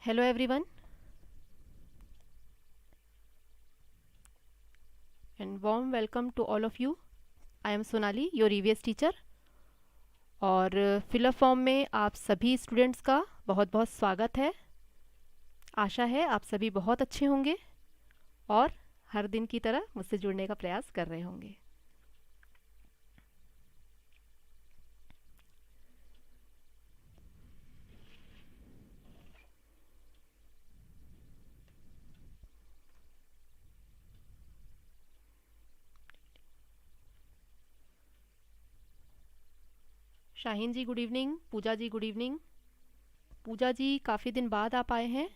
Hello everyone and warm welcome to all of you. I am Sonali, your EVS teacher और fill up form में आप सभी students का बहुत बहुत स्वागत है। आशा है आप सभी बहुत अच्छे होंगे और हर दिन की तरह मुझसे जुड़ने का प्रयास कर रहे होंगे। शाहीन जी गुड इवनिंग, पूजा जी गुड इवनिंग। पूजा जी काफ़ी दिन बाद आप आए हैं।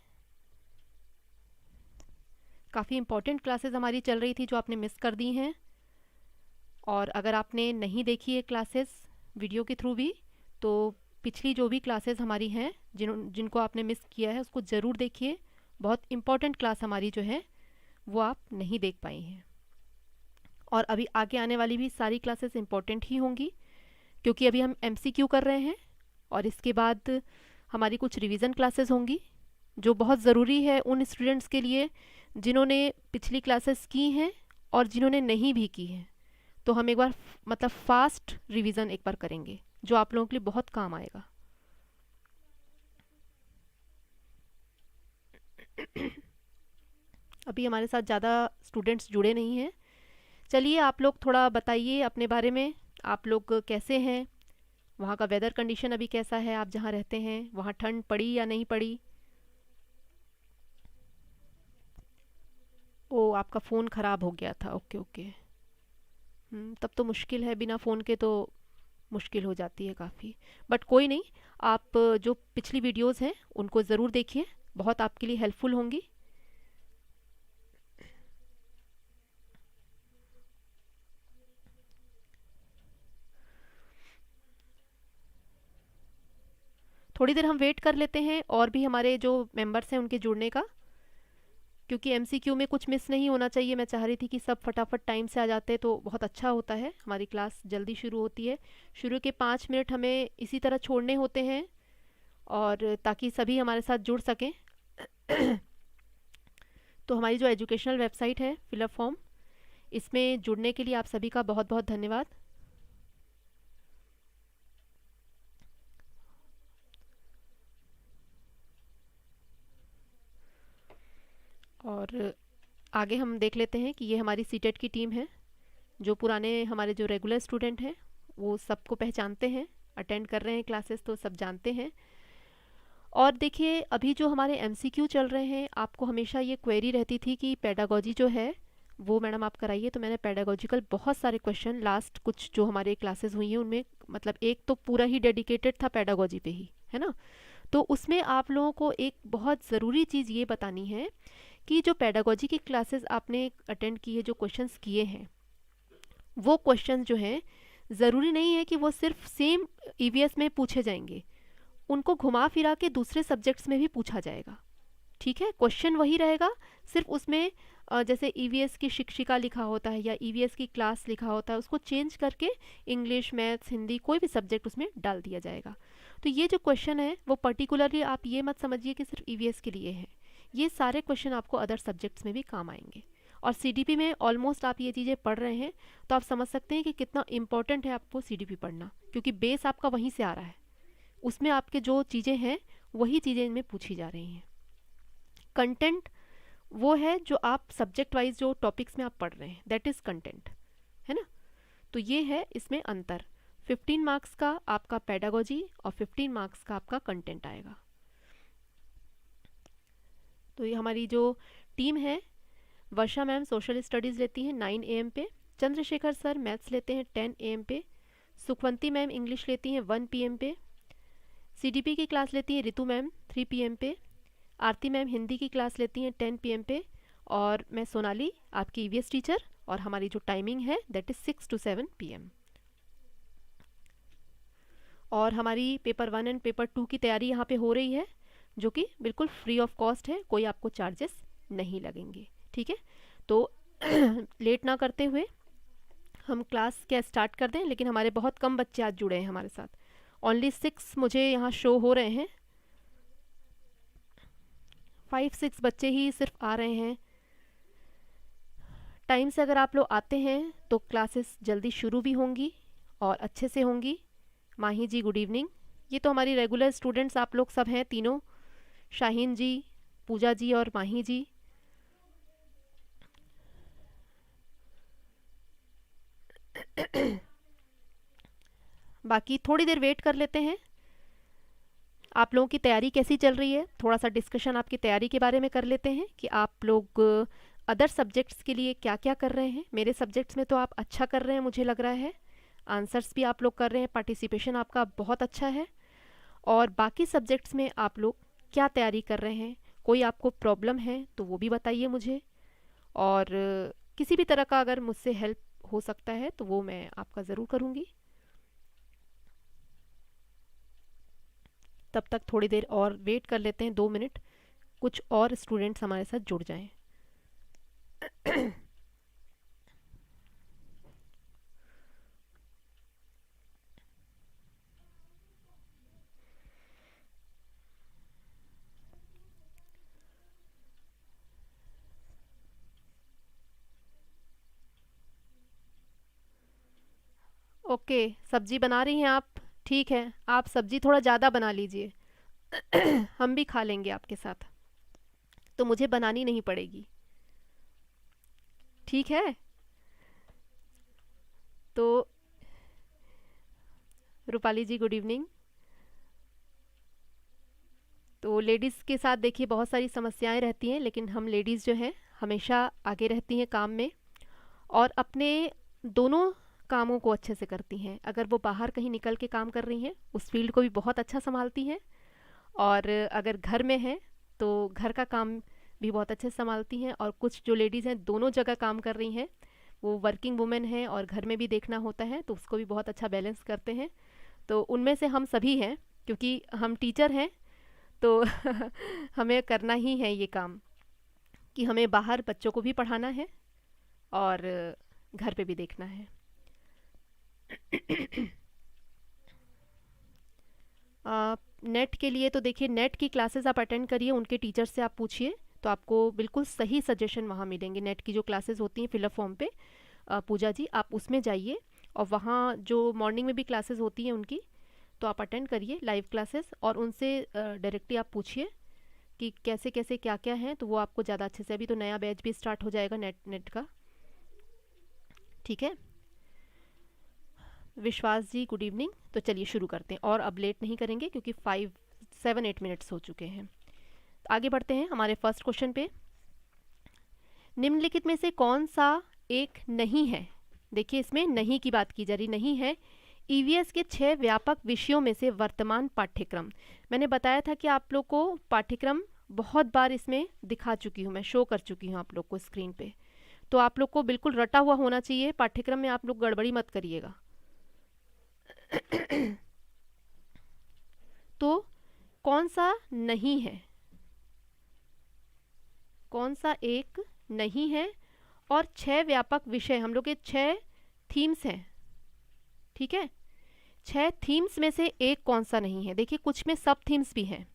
काफ़ी इम्पोर्टेंट क्लासेस हमारी चल रही थी जो आपने मिस कर दी हैं, और अगर आपने नहीं देखी है क्लासेस वीडियो के थ्रू भी, तो पिछली जो भी क्लासेस हमारी हैं जिनको आपने मिस किया है उसको ज़रूर देखिए। बहुत इम्पॉर्टेंट क्लास हमारी जो है वो आप नहीं देख पाई हैं, और अभी आगे आने वाली भी सारी क्लासेस इम्पॉर्टेंट ही होंगी, क्योंकि अभी हम MCQ कर रहे हैं और इसके बाद हमारी कुछ रिवीजन क्लासेस होंगी जो बहुत ज़रूरी है उन स्टूडेंट्स के लिए जिन्होंने पिछली क्लासेस की हैं और जिन्होंने नहीं भी की हैं। तो हम एक बार मतलब फास्ट रिवीजन एक बार करेंगे जो आप लोगों के लिए बहुत काम आएगा। अभी हमारे साथ ज़्यादा स्टूडेंट्स जुड़े नहीं हैं। चलिए आप लोग थोड़ा बताइए अपने बारे में, आप लोग कैसे हैं, वहाँ का वेदर कंडीशन अभी कैसा है, आप जहाँ रहते हैं वहाँ ठंड पड़ी या नहीं पड़ी। ओ, आपका फ़ोन ख़राब हो गया था, ओके ओके। तब तो मुश्किल है, बिना फ़ोन के तो मुश्किल हो जाती है काफ़ी। बट कोई नहीं, आप जो पिछली वीडियोस हैं उनको ज़रूर देखिए, बहुत आपके लिए हेल्पफुल होंगी। थोड़ी देर हम वेट कर लेते हैं और भी हमारे जो मेंबर्स हैं उनके जुड़ने का, क्योंकि MCQ में कुछ मिस नहीं होना चाहिए। मैं चाह रही थी कि सब फटाफट टाइम से आ जाते तो बहुत अच्छा होता है, हमारी क्लास जल्दी शुरू होती है। शुरू के 5 मिनट हमें इसी तरह छोड़ने होते हैं और ताकि सभी हमारे साथ जुड़ सकें। तो हमारी जो एजुकेशनल वेबसाइट है फिलअप फॉर्म, इसमें जुड़ने के लिए आप सभी का बहुत बहुत धन्यवाद। और आगे हम देख लेते हैं कि ये हमारी सीटेट की टीम है। जो पुराने हमारे जो रेगुलर स्टूडेंट हैं वो सबको पहचानते हैं, अटेंड कर रहे हैं क्लासेस तो सब जानते हैं। और देखिए अभी जो हमारे MCQ चल रहे हैं, आपको हमेशा ये क्वेरी रहती थी कि पेडागोजी जो है वो मैडम आप कराइए, तो मैंने पेडागोजिकल बहुत सारे क्वेश्चन लास्ट कुछ जो हमारे क्लासेस हुई हैं उनमें, मतलब एक तो पूरा ही डेडिकेटेड था पेडागोजी पे ही, है ना। तो उसमें आप लोगों को एक बहुत ज़रूरी चीज़ ये बतानी है कि जो पेडागोजी की क्लासेस आपने अटेंड की है, जो क्वेश्चंस किए हैं, वो क्वेश्चंस जो हैं ज़रूरी नहीं है कि वो सिर्फ सेम EVS में पूछे जाएंगे, उनको घुमा फिरा के दूसरे सब्जेक्ट्स में भी पूछा जाएगा। ठीक है, क्वेश्चन वही रहेगा, सिर्फ उसमें जैसे EVS की शिक्षिका लिखा होता है या EVS की क्लास लिखा होता है, उसको चेंज करके इंग्लिश, मैथ्स, हिंदी कोई भी सब्जेक्ट उसमें डाल दिया जाएगा। तो ये जो क्वेश्चन है वो पर्टिकुलरली आप ये मत समझिए कि सिर्फ EVS के लिए है, ये सारे क्वेश्चन आपको अदर सब्जेक्ट्स में भी काम आएंगे। और CDP में ऑलमोस्ट आप ये चीज़ें पढ़ रहे हैं तो आप समझ सकते हैं कि कितना इम्पोर्टेंट है आपको CDP पढ़ना, क्योंकि बेस आपका वहीं से आ रहा है, उसमें आपके जो चीज़ें हैं वही चीज़ें इनमें पूछी जा रही हैं। कंटेंट वो है जो आप सब्जेक्ट वाइज जो टॉपिक्स में आप पढ़ रहे हैं, दैट इज़ कंटेंट, है ना। तो ये है इसमें अंतर। 15 मार्क्स का आपका पेडागोजी और 15 मार्क्स का आपका कंटेंट आएगा। तो ये हमारी जो टीम है, वर्षा मैम सोशल स्टडीज़ लेती हैं 9 AM पे, चंद्रशेखर सर मैथ्स लेते हैं 10 AM पे, सुखवंती मैम इंग्लिश लेती हैं 1 PM पे, CDP की क्लास लेती हैं रितु मैम 3 PM पे, आरती मैम हिंदी की क्लास लेती हैं 10 PM पे, और मैं सोनाली आपकी EVS टीचर, और हमारी जो टाइमिंग है दैट इज़ 6 to 7 PM। और हमारी पेपर 1 एंड पेपर 2 की तैयारी यहाँ पे हो रही है, जो कि बिल्कुल फ्री ऑफ कॉस्ट है, कोई आपको चार्जेस नहीं लगेंगे। ठीक है, तो लेट ना करते हुए हम क्लास क्या स्टार्ट कर दें। लेकिन हमारे बहुत कम बच्चे आज जुड़े हैं हमारे साथ, ओनली 6 मुझे यहाँ शो हो रहे हैं। 5-6 बच्चे ही सिर्फ आ रहे हैं। टाइम से अगर आप लोग आते हैं तो क्लासेस जल्दी शुरू भी होंगी और अच्छे से होंगी। माही जी गुड इवनिंग। ये तो हमारी रेगुलर स्टूडेंट्स आप लोग सब हैं तीनों, शाहीन जी, पूजा जी और माही जी। बाकी थोड़ी देर वेट कर लेते हैं। आप लोगों की तैयारी कैसी चल रही है, थोड़ा सा डिस्कशन आपकी तैयारी के बारे में कर लेते हैं कि आप लोग अदर सब्जेक्ट्स के लिए क्या क्या कर रहे हैं। मेरे सब्जेक्ट्स में तो आप अच्छा कर रहे हैं मुझे लग रहा है, आंसर्स भी आप लोग कर रहे हैं, पार्टिसिपेशन आपका बहुत अच्छा है। और बाकी सब्जेक्ट्स में आप लोग क्या तैयारी कर रहे हैं, कोई आपको प्रॉब्लम है तो वो भी बताइए मुझे। और किसी भी तरह का अगर मुझसे हेल्प हो सकता है तो वो मैं आपका ज़रूर करूँगी। तब तक थोड़ी देर और वेट कर लेते हैं, 2 मिनट, कुछ और स्टूडेंट्स हमारे साथ जुड़ जाएं। ओके, सब्जी बना रही हैं आप, ठीक है, आप सब्जी थोड़ा ज़्यादा बना लीजिए। हम भी खा लेंगे आपके साथ, तो मुझे बनानी नहीं पड़ेगी, ठीक है। तो रूपाली जी गुड इवनिंग। तो लेडीज़ के साथ देखिए बहुत सारी समस्याएं रहती हैं, लेकिन हम लेडीज़ जो हैं हमेशा आगे रहती हैं काम में और अपने दोनों कामों को अच्छे से करती हैं। अगर वो बाहर कहीं निकल के काम कर रही हैं उस फील्ड को भी बहुत अच्छा संभालती हैं, और अगर घर में हैं तो घर का काम भी बहुत अच्छे से संभालती हैं। और कुछ जो लेडीज़ हैं दोनों जगह काम कर रही हैं, वो वर्किंग वुमेन हैं और घर में भी देखना होता है, तो उसको भी बहुत अच्छा बैलेंस करते हैं। तो उनमें से हम सभी हैं, क्योंकि हम टीचर हैं तो हमें करना ही है ये काम कि हमें बाहर बच्चों को भी पढ़ाना है और घर पे भी देखना है। नेट के लिए तो देखिए, नेट की क्लासेस आप अटेंड करिए, उनके टीचर से आप पूछिए तो आपको बिल्कुल सही सजेशन वहाँ मिलेंगे। नेट की जो क्लासेस होती हैं फिलअप फॉर्म पे, पूजा जी आप उसमें जाइए और वहाँ जो मॉर्निंग में भी क्लासेस होती हैं उनकी, तो आप अटेंड करिए लाइव क्लासेस और उनसे डायरेक्टली आप पूछिए कि कैसे कैसे क्या क्या है, तो वो आपको ज़्यादा अच्छे से। अभी तो नया बैच भी स्टार्ट हो जाएगा नेट का, ठीक है। विश्वास जी गुड इवनिंग। तो चलिए शुरू करते हैं और अब लेट नहीं करेंगे क्योंकि 7-8 मिनट्स हो चुके हैं। आगे बढ़ते हैं हमारे फर्स्ट क्वेश्चन पे। निम्नलिखित में से कौन सा एक नहीं है। देखिए इसमें नहीं की बात की जा रही, नहीं है ईवीएस के 6 व्यापक विषयों में से वर्तमान पाठ्यक्रम। मैंने बताया था कि आप लोग को पाठ्यक्रम बहुत बार इसमें दिखा चुकी हूँ, मैं शो कर चुकी हूँ आप लोग को स्क्रीन पे, तो आप लोग को बिल्कुल रटा हुआ होना चाहिए पाठ्यक्रम में, आप लोग गड़बड़ी मत करिएगा। तो कौन सा नहीं है, कौन सा एक नहीं है, और 6 व्यापक विषय, हम लोग के 6 थीम्स हैं, ठीक है। 6 थीम्स में से एक कौन सा नहीं है। देखिए कुछ में सब थीम्स भी हैं।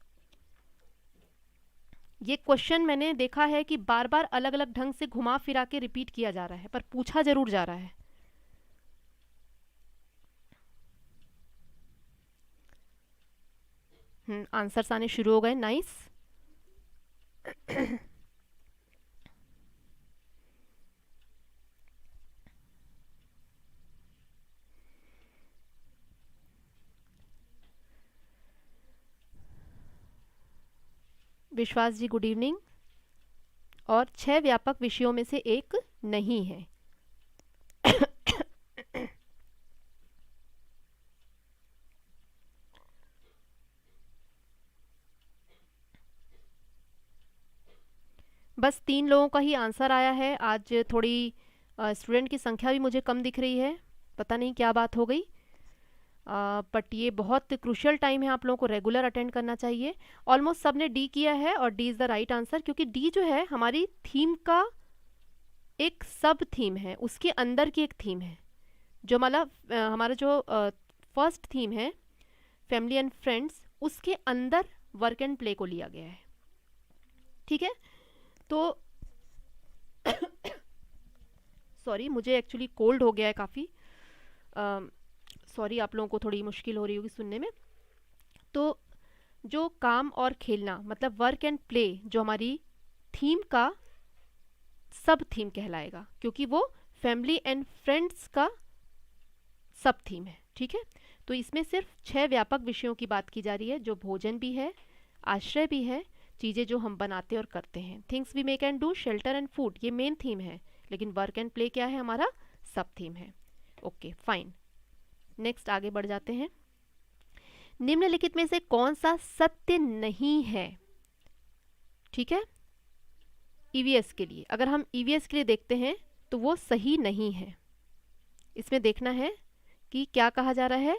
ये क्वेश्चन मैंने देखा है कि बार बार अलग अलग ढंग से घुमा फिरा के रिपीट किया जा रहा है, पर पूछा जरूर जा रहा है। आंसर्स आने शुरू हो गए, नाइस। विश्वास जी गुड इवनिंग। और 6 व्यापक विषयों में से एक नहीं है। बस 3 लोगों का ही आंसर आया है। आज थोड़ी स्टूडेंट की संख्या भी मुझे कम दिख रही है, पता नहीं क्या बात हो गई। बट ये बहुत क्रूशियल टाइम है, आप लोगों को रेगुलर अटेंड करना चाहिए। ऑलमोस्ट सब ने डी किया है और D is the right answer, क्योंकि डी जो है हमारी थीम का एक सब थीम है, उसके अंदर की एक थीम है। जो मतलब हमारा जो फर्स्ट थीम है फैमिली एंड फ्रेंड्स, उसके अंदर वर्क एंड प्ले को लिया गया है, ठीक है। तो सॉरी, मुझे एक्चुअली कोल्ड हो गया है काफ़ी। सॉरी, आप लोगों को थोड़ी मुश्किल हो रही होगी सुनने में। तो जो काम और खेलना मतलब वर्क एंड प्ले जो हमारी थीम का सब थीम कहलाएगा, क्योंकि वो फैमिली एंड फ्रेंड्स का सब थीम है। ठीक है। तो इसमें सिर्फ 6 व्यापक विषयों की बात की जा रही है, जो भोजन भी है, आश्रय भी है, चीज़ें जो हम बनाते और करते हैं, things we make and do, shelter and food, ये मेन थीम है। लेकिन वर्क एंड प्ले क्या है, हमारा सब थीम है। ओके फाइन, नेक्स्ट आगे बढ़ जाते हैं। निम्नलिखित में से कौन सा सत्य नहीं है? ठीक है, ईवीएस के लिए, अगर हम ईवीएस के लिए देखते हैं तो वो सही नहीं है। इसमें देखना है कि क्या कहा जा रहा है,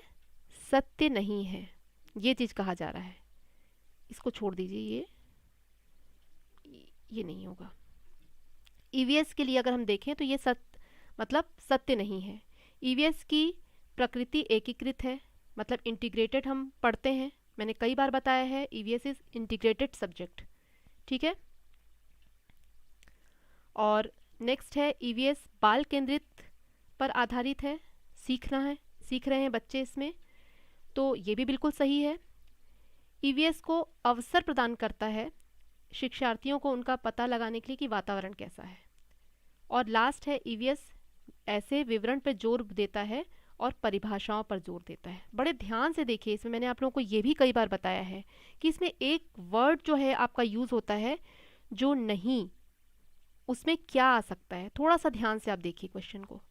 सत्य नहीं है, ये चीज़ कहा जा रहा है। इसको छोड़ दीजिए, ये नहीं होगा। ईवीएस के लिए अगर हम देखें तो ये मतलब सत्य नहीं है। ईवीएस की प्रकृति एकीकृत है, मतलब इंटीग्रेटेड हम पढ़ते हैं। मैंने कई बार बताया है, ईवीएस इज इंटीग्रेटेड सब्जेक्ट। ठीक है। और नेक्स्ट है, ईवीएस बाल केंद्रित पर आधारित है, सीख रहे हैं बच्चे इसमें, तो ये भी बिल्कुल सही है। ईवीएस को अवसर प्रदान करता है शिक्षार्थियों को उनका पता लगाने के लिए कि वातावरण कैसा है। और लास्ट है, ईवीएस ऐसे विवरण पर जोर देता है और परिभाषाओं पर जोर देता है। बड़े ध्यान से देखिए, इसमें मैंने आप लोगों को ये भी कई बार बताया है कि इसमें एक वर्ड जो है आपका यूज़ होता है जो नहीं, उसमें क्या आ सकता है, थोड़ा सा ध्यान से आप देखिए क्वेश्चन को।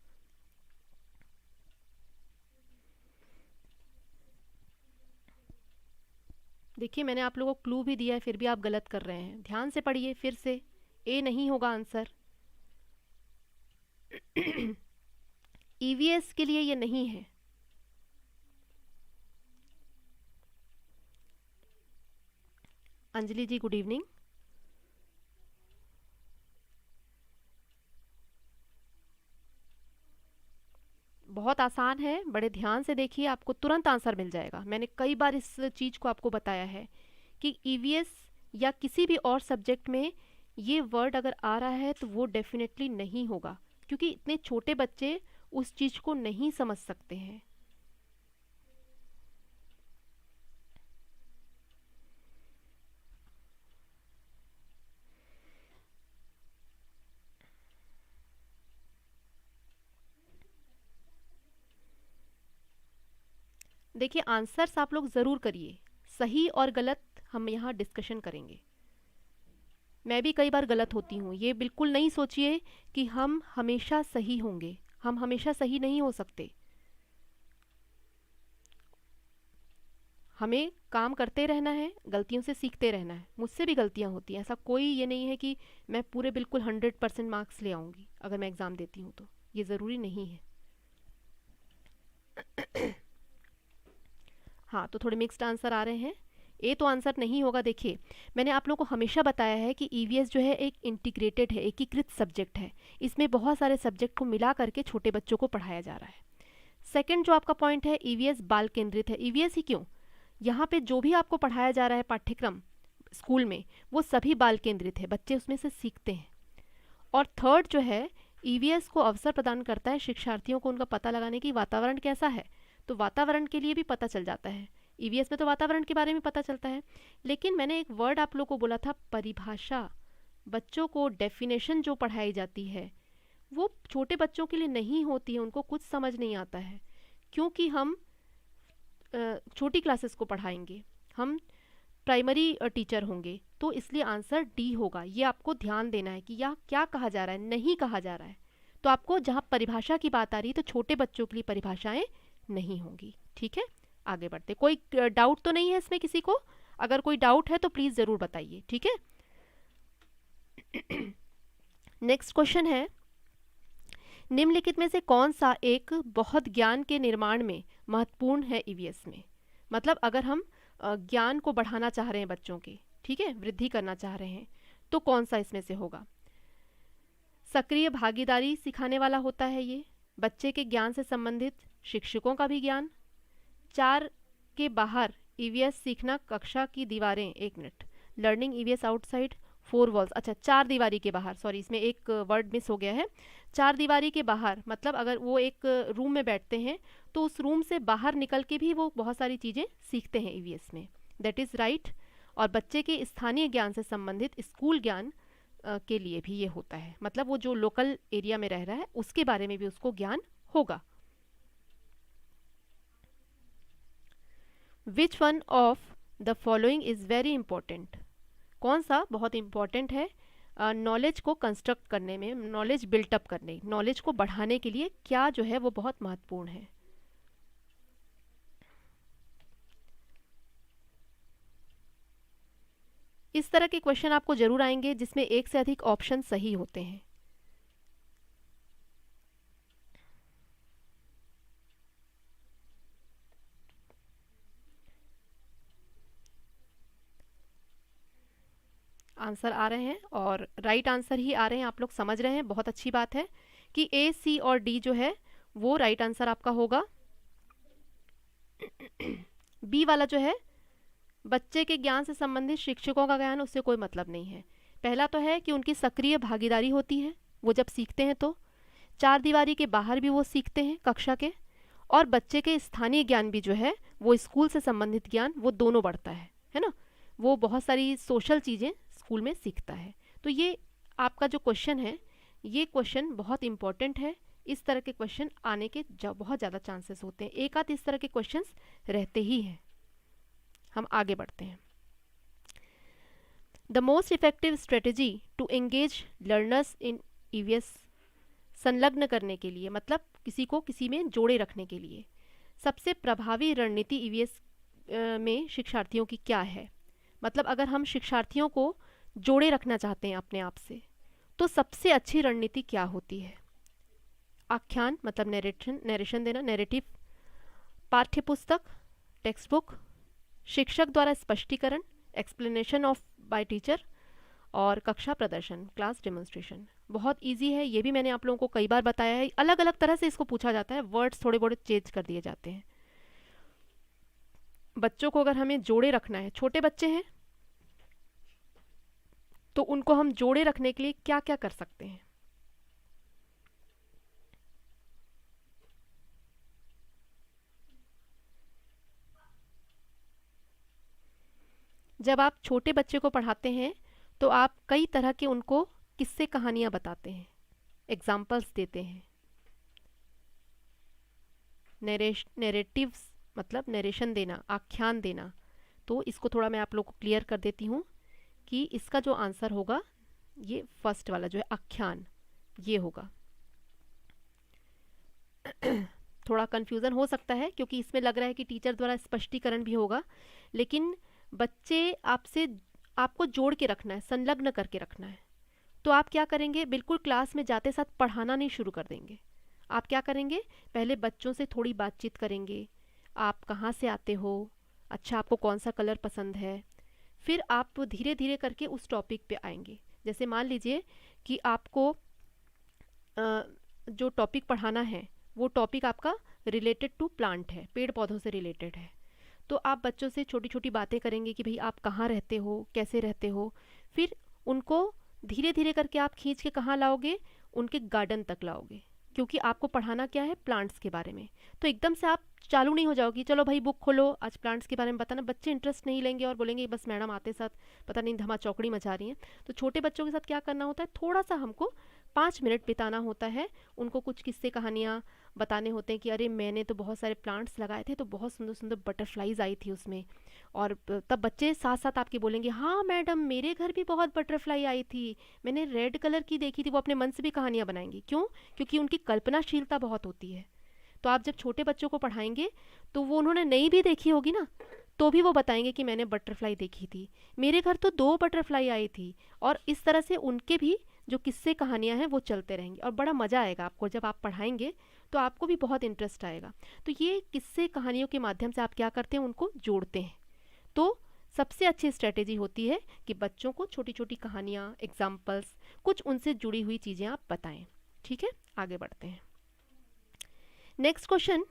देखिए, मैंने आप लोगों को क्लू भी दिया है, फिर भी आप गलत कर रहे हैं। ध्यान से पढ़िए फिर से, ए नहीं होगा आंसर। ईवीएस के लिए ये नहीं है। अंजलि जी गुड इवनिंग। बहुत आसान है, बड़े ध्यान से देखिए, आपको तुरंत आंसर मिल जाएगा। मैंने कई बार इस चीज़ को आपको बताया है कि ईवीएस या किसी भी और सब्जेक्ट में ये वर्ड अगर आ रहा है तो वो डेफिनेटली नहीं होगा, क्योंकि इतने छोटे बच्चे उस चीज़ को नहीं समझ सकते हैं। देखिए, आंसर्स आप लोग ज़रूर करिए, सही और गलत हम यहाँ डिस्कशन करेंगे। मैं भी कई बार गलत होती हूँ, ये बिल्कुल नहीं सोचिए कि हम हमेशा सही होंगे, हम हमेशा सही नहीं हो सकते। हमें काम करते रहना है, गलतियों से सीखते रहना है। मुझसे भी गलतियाँ होती हैं, ऐसा कोई ये नहीं है कि मैं पूरे बिल्कुल 100% मार्क्स ले आऊँगी अगर मैं एग्ज़ाम देती हूँ, तो ये ज़रूरी नहीं है। हाँ, तो थोड़े मिक्स्ड आंसर आ रहे हैं। ए तो आंसर नहीं होगा। देखिए, मैंने आप लोगों को हमेशा बताया है कि ईवीएस जो है एक इंटीग्रेटेड है, एकीकृत सब्जेक्ट है। इसमें बहुत सारे सब्जेक्ट को मिला करके छोटे बच्चों को पढ़ाया जा रहा है। सेकंड जो आपका पॉइंट है, ईवीएस बाल केंद्रित है। ईवीएस ही क्यों, यहाँ पे जो भी आपको पढ़ाया जा रहा है पाठ्यक्रम स्कूल में, वो सभी बाल केंद्रित है, बच्चे उसमें से सीखते हैं। और थर्ड जो है, ईवीएस को अवसर प्रदान करता है शिक्षार्थियों को उनका पता लगाने की वातावरण कैसा है, तो वातावरण के लिए भी पता चल जाता है। ईवीएस में तो वातावरण के बारे में पता चलता है। लेकिन मैंने एक वर्ड आप लोग को बोला था, परिभाषा। बच्चों को डेफिनेशन जो पढ़ाई जाती है वो छोटे बच्चों के लिए नहीं होती है, उनको कुछ समझ नहीं आता है, क्योंकि हम छोटी क्लासेस को पढ़ाएंगे, हम प्राइमरी टीचर होंगे, तो इसलिए आंसर डी होगा। ये आपको ध्यान देना है कि यह क्या कहा जा रहा है, नहीं कहा जा रहा है। तो आपको जहाँ परिभाषा की बात आ रही है तो छोटे बच्चों के लिए परिभाषाएं नहीं होंगी। ठीक है, आगे बढ़ते। कोई डाउट तो नहीं है इसमें किसी को? अगर कोई डाउट है तो प्लीज़ ज़रूर बताइए। ठीक है। नेक्स्ट क्वेश्चन है, निम्नलिखित में से कौन सा एक बहुत ज्ञान के निर्माण में महत्वपूर्ण है ईवीएस में? मतलब अगर हम ज्ञान को बढ़ाना चाह रहे हैं बच्चों के, ठीक है, वृद्धि करना चाह रहे हैं, तो कौन सा इसमें से होगा? सक्रिय भागीदारी सिखाने वाला होता है ये, बच्चे के ज्ञान से संबंधित शिक्षकों का भी ज्ञान, 4 के बाहर ईवीएस सीखना, कक्षा की दीवारें, 1 minute, learning EVS outside, 4 walls, अच्छा 4 दीवारी के बाहर, सॉरी इसमें एक वर्ड मिस हो गया है। 4 दीवारी के बाहर मतलब अगर वो एक रूम में बैठते हैं तो उस रूम से बाहर निकल के भी वो बहुत सारी चीज़ें सीखते हैं ईवीएस में, दैट इज़ राइट। और बच्चे के स्थानीय ज्ञान से संबंधित स्कूल ज्ञान के लिए भी ये होता है, मतलब वो जो लोकल एरिया में रह रहा है उसके बारे में भी उसको ज्ञान होगा। Which one of the following is very important, कौन सा बहुत इंपॉर्टेंट है नॉलेज को कंस्ट्रक्ट करने में, नॉलेज बिल्टअप करने, नॉलेज को बढ़ाने के लिए क्या जो है वो बहुत महत्वपूर्ण है। इस तरह के क्वेश्चन आपको जरूर आएंगे जिसमें एक से अधिक ऑप्शन सही होते हैं। आंसर आ रहे हैं और राइट आंसर ही आ रहे हैं, आप लोग समझ रहे हैं, बहुत अच्छी बात है कि ए, सी और डी जो है वो राइट आंसर आपका होगा। बी वाला जो है बच्चे के ज्ञान से संबंधित शिक्षकों का ज्ञान, उससे कोई मतलब नहीं है। पहला तो है कि उनकी सक्रिय भागीदारी होती है, वो जब सीखते हैं तो 4 दीवारी के बाहर भी वो सीखते हैं कक्षा के, और बच्चे के स्थानीय ज्ञान भी जो है वो स्कूल से संबंधित ज्ञान वो दोनों बढ़ता है ना, वो बहुत सारी सोशल चीज़ें स्कूल में सीखता है। तो ये आपका जो क्वेश्चन है ये क्वेश्चन बहुत इंपॉर्टेंट है, इस तरह के क्वेश्चन आने के बहुत ज़्यादा चांसेस होते हैं, एक आध इस तरह के क्वेश्चंस रहते ही हैं। हम आगे बढ़ते हैं। The most effective strategy to engage learners in EVS, संलग्न करने के लिए मतलब किसी को किसी में जोड़े रखने के लिए सबसे प्रभावी रणनीति ईवीएस में शिक्षार्थियों की क्या है। मतलब अगर हम शिक्षार्थियों को जोड़े रखना चाहते हैं अपने आप से तो सबसे अच्छी रणनीति क्या होती है। आख्यान मतलब नरेशन देना, नैरेटिव, पाठ्यपुस्तक, टेक्स्ट बुक, शिक्षक द्वारा स्पष्टीकरण, एक्सप्लेनेशन ऑफ बाय टीचर, और कक्षा प्रदर्शन, क्लास डेमोन्स्ट्रेशन। बहुत इजी है, ये भी मैंने आप लोगों को कई बार बताया है, अलग अलग तरह से इसको पूछा जाता है, वर्ड्स थोड़े बहुत चेंज कर दिए जाते हैं। बच्चों को अगर हमें जोड़े रखना है, छोटे बच्चे हैं तो उनको हम जोड़े रखने के लिए क्या क्या कर सकते हैं। जब आप छोटे बच्चे को पढ़ाते हैं तो आप कई तरह के उनको किस्से कहानियाँ बताते हैं, एग्जाम्पल्स देते हैं। नैरेटिव्स मतलब नरेशन देना, आख्यान देना। तो इसको थोड़ा मैं आप लोग को क्लियर कर देती हूँ कि इसका जो आंसर होगा ये फर्स्ट वाला जो है आख्यान, ये होगा। थोड़ा कन्फ्यूज़न हो सकता है क्योंकि इसमें लग रहा है कि टीचर द्वारा स्पष्टीकरण भी होगा, लेकिन बच्चे आपसे, आपको जोड़ के रखना है, संलग्न करके रखना है। तो आप क्या करेंगे, बिल्कुल क्लास में जाते साथ पढ़ाना नहीं शुरू कर देंगे। आप क्या करेंगे, पहले बच्चों से थोड़ी बातचीत करेंगे, आप कहाँ से आते हो, अच्छा आपको कौन सा कलर पसंद है, फिर आप धीरे धीरे करके उस टॉपिक पे आएंगे। जैसे मान लीजिए कि आपको जो टॉपिक पढ़ाना है वो टॉपिक आपका रिलेटेड टू प्लांट है, पेड़ पौधों से रिलेटेड है, तो आप बच्चों से छोटी छोटी बातें करेंगे कि भाई आप कहाँ रहते हो, कैसे रहते हो। फिर उनको धीरे धीरे करके आप खींच के कहाँ लाओगे, उनके गार्डन तक लाओगे, क्योंकि आपको पढ़ाना क्या है, प्लांट्स के बारे में। तो एकदम से आप चालू नहीं हो जाओगी, चलो भाई बुक खोलो आज प्लांट्स के बारे में बताना, बच्चे इंटरेस्ट नहीं लेंगे और बोलेंगे बस मैडम आते साथ पता नहीं धमा चौकड़ी मचा रही हैं। तो छोटे बच्चों के साथ क्या करना होता है, थोड़ा सा हमको 5 मिनट बिताना होता है, उनको कुछ किस्से कहानियाँ बताने होते हैं कि अरे मैंने तो बहुत सारे प्लांट्स लगाए थे तो बहुत सुंदर सुंदर बटरफ्लाईज आई थी उसमें। और तब बच्चे साथ साथ आपके बोलेंगे हाँ मैडम मेरे घर भी बहुत बटरफ्लाई आई थी, मैंने रेड कलर की देखी थी। वो अपने मन से भी कहानियाँ बनाएंगी, क्यों, क्योंकि उनकी कल्पनाशीलता बहुत होती है। तो आप जब छोटे बच्चों को पढ़ाएंगे तो वो उन्होंने नहीं भी देखी होगी ना, तो भी वो बताएंगे कि मैंने बटरफ्लाई देखी थी, मेरे घर तो 2 बटरफ्लाई आई थी। और इस तरह से उनके भी जो किस्से कहानियाँ हैं वो चलते रहेंगे और बड़ा मज़ा आएगा आपको जब आप पढ़ाएंगे, तो आपको भी बहुत इंटरेस्ट आएगा। तो ये किस्से कहानियों के माध्यम से आप क्या करते हैं, उनको जोड़ते हैं। तो सबसे अच्छी स्ट्रेटेजी होती है कि बच्चों को छोटी छोटी कहानियाँ, एग्जाम्पल्स, कुछ उनसे जुड़ी हुई चीज़ें आप बताएं। ठीक है, आगे बढ़ते हैं। नेक्स्ट क्वेश्चन,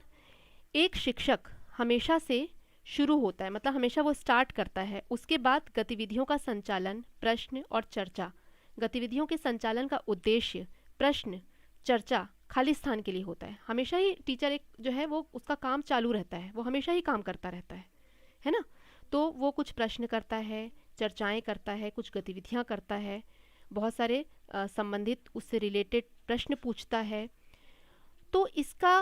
एक शिक्षक हमेशा से शुरू होता है, मतलब हमेशा वो स्टार्ट करता है। उसके बाद गतिविधियों का संचालन, प्रश्न और चर्चा। गतिविधियों के संचालन का उद्देश्य प्रश्न, चर्चा, खाली स्थान के लिए होता है। हमेशा ही टीचर एक जो है वो उसका काम चालू रहता है, वो हमेशा ही काम करता रहता है ना। तो वो कुछ प्रश्न करता है, चर्चाएं करता है, कुछ गतिविधियां करता है, बहुत सारे संबंधित उससे रिलेटेड प्रश्न पूछता है। तो इसका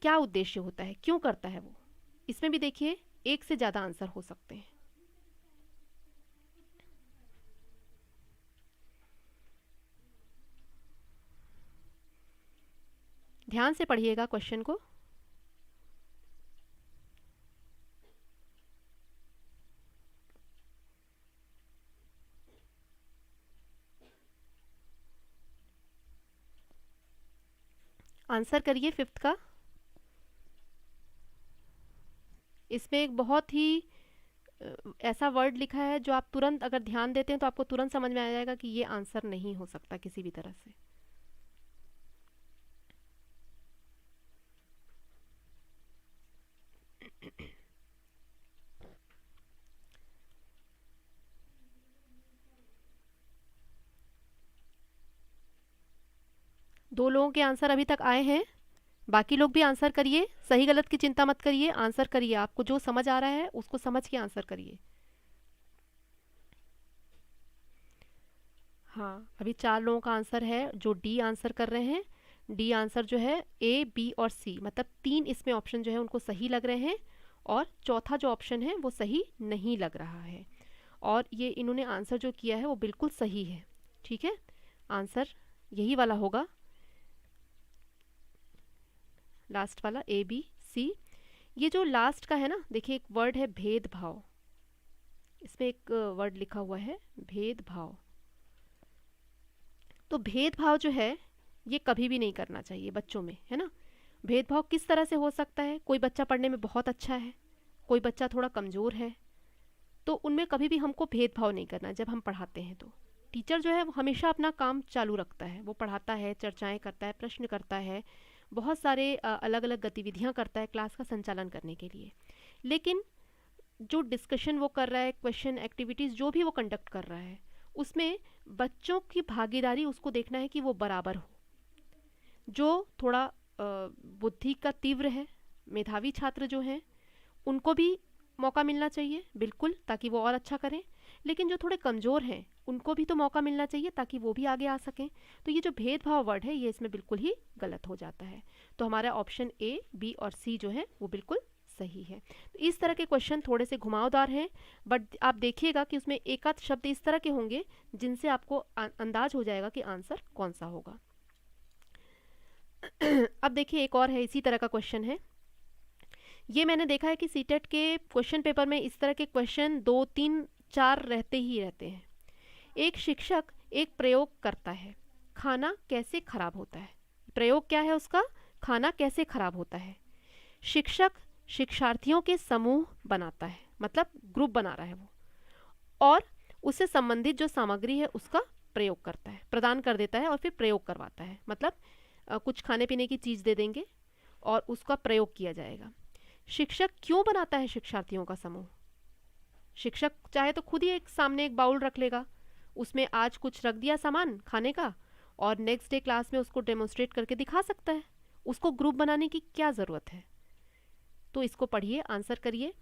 क्या उद्देश्य होता है, क्यों करता है वो? इसमें भी देखिए एक से ज़्यादा आंसर हो सकते हैं। ध्यान से पढ़िएगा क्वेश्चन को। आंसर करिए फिफ्थ का। इसमें एक बहुत ही ऐसा वर्ड लिखा है जो आप तुरंत अगर ध्यान देते हैं तो आपको तुरंत समझ में आ जाएगा कि ये आंसर नहीं हो सकता किसी भी तरह से। दो लोगों के आंसर अभी तक आए हैं, बाकी लोग भी आंसर करिए। सही गलत की चिंता मत करिए, आंसर करिए। आपको जो समझ आ रहा है उसको समझ के आंसर करिए। हाँ, अभी चार लोगों का आंसर है जो डी आंसर कर रहे हैं। डी आंसर जो है ए, बी और सी, मतलब तीन इसमें ऑप्शन जो है उनको सही लग रहे हैं, और चौथा जो ऑप्शन है वो सही नहीं लग रहा है। और ये इन्होंने आंसर जो किया है वो बिल्कुल सही है। ठीक है, आंसर यही वाला होगा, लास्ट वाला ए, बी, सी। ये जो लास्ट का है ना, देखिए एक वर्ड है भेदभाव। इसमें एक वर्ड लिखा हुआ है भेदभाव। तो भेदभाव जो है ये कभी भी नहीं करना चाहिए बच्चों में, है ना। भेदभाव किस तरह से हो सकता है? कोई बच्चा पढ़ने में बहुत अच्छा है, कोई बच्चा थोड़ा कमज़ोर है, तो उनमें कभी भी हमको भेदभाव नहीं करना। जब हम पढ़ाते हैं तो टीचर जो है वो हमेशा अपना काम चालू रखता है, वो पढ़ाता है, चर्चाएं करता है, प्रश्न करता है, बहुत सारे अलग अलग गतिविधियां करता है क्लास का संचालन करने के लिए। लेकिन जो डिस्कशन वो कर रहा है, क्वेश्चन एक्टिविटीज़ जो भी वो कंडक्ट कर रहा है, उसमें बच्चों की भागीदारी उसको देखना है कि वो बराबर हो। जो थोड़ा बुद्धि का तीव्र है, मेधावी छात्र जो हैं, उनको भी मौका मिलना चाहिए बिल्कुल, ताकि वो और अच्छा करें। लेकिन जो थोड़े कमज़ोर हैं उनको भी तो मौका मिलना चाहिए ताकि वो भी आगे आ सकें। तो ये जो भेदभाव वर्ड है ये इसमें बिल्कुल ही गलत हो जाता है। तो हमारा ऑप्शन ए, बी और सी जो है वो बिल्कुल सही है। तो इस तरह के क्वेश्चन थोड़े से घुमावदार हैं, बट आप देखिएगा कि उसमें एक आध शब्द इस तरह के होंगे जिनसे आपको अंदाज हो जाएगा कि आंसर कौन सा होगा। अब देखिए एक और है, इसी तरह का क्वेश्चन है। ये मैंने देखा है कि सीटेट के क्वेश्चन पेपर में इस तरह के क्वेश्चन 2, 3, 4 रहते ही रहते हैं। एक शिक्षक एक प्रयोग करता है, खाना कैसे खराब होता है। प्रयोग क्या है उसका? खाना कैसे खराब होता है। शिक्षक शिक्षार्थियों के समूह बनाता है, मतलब ग्रुप बना रहा है वो, और उससे संबंधित जो सामग्री है उसका प्रयोग करता है, प्रदान कर देता है और फिर प्रयोग करवाता है। मतलब कुछ खाने पीने की चीज़ दे देंगे और उसका प्रयोग किया जाएगा। शिक्षक क्यों बनाता है शिक्षार्थियों का समूह? शिक्षक चाहे तो खुद ही एक सामने एक बाउल रख लेगा, उसमें आज कुछ रख दिया सामान खाने का, और नेक्स्ट डे क्लास में उसको डेमोन्स्ट्रेट करके दिखा सकता है। उसको ग्रुप बनाने की क्या ज़रूरत है? तो इसको पढ़िए, आंसर करिए।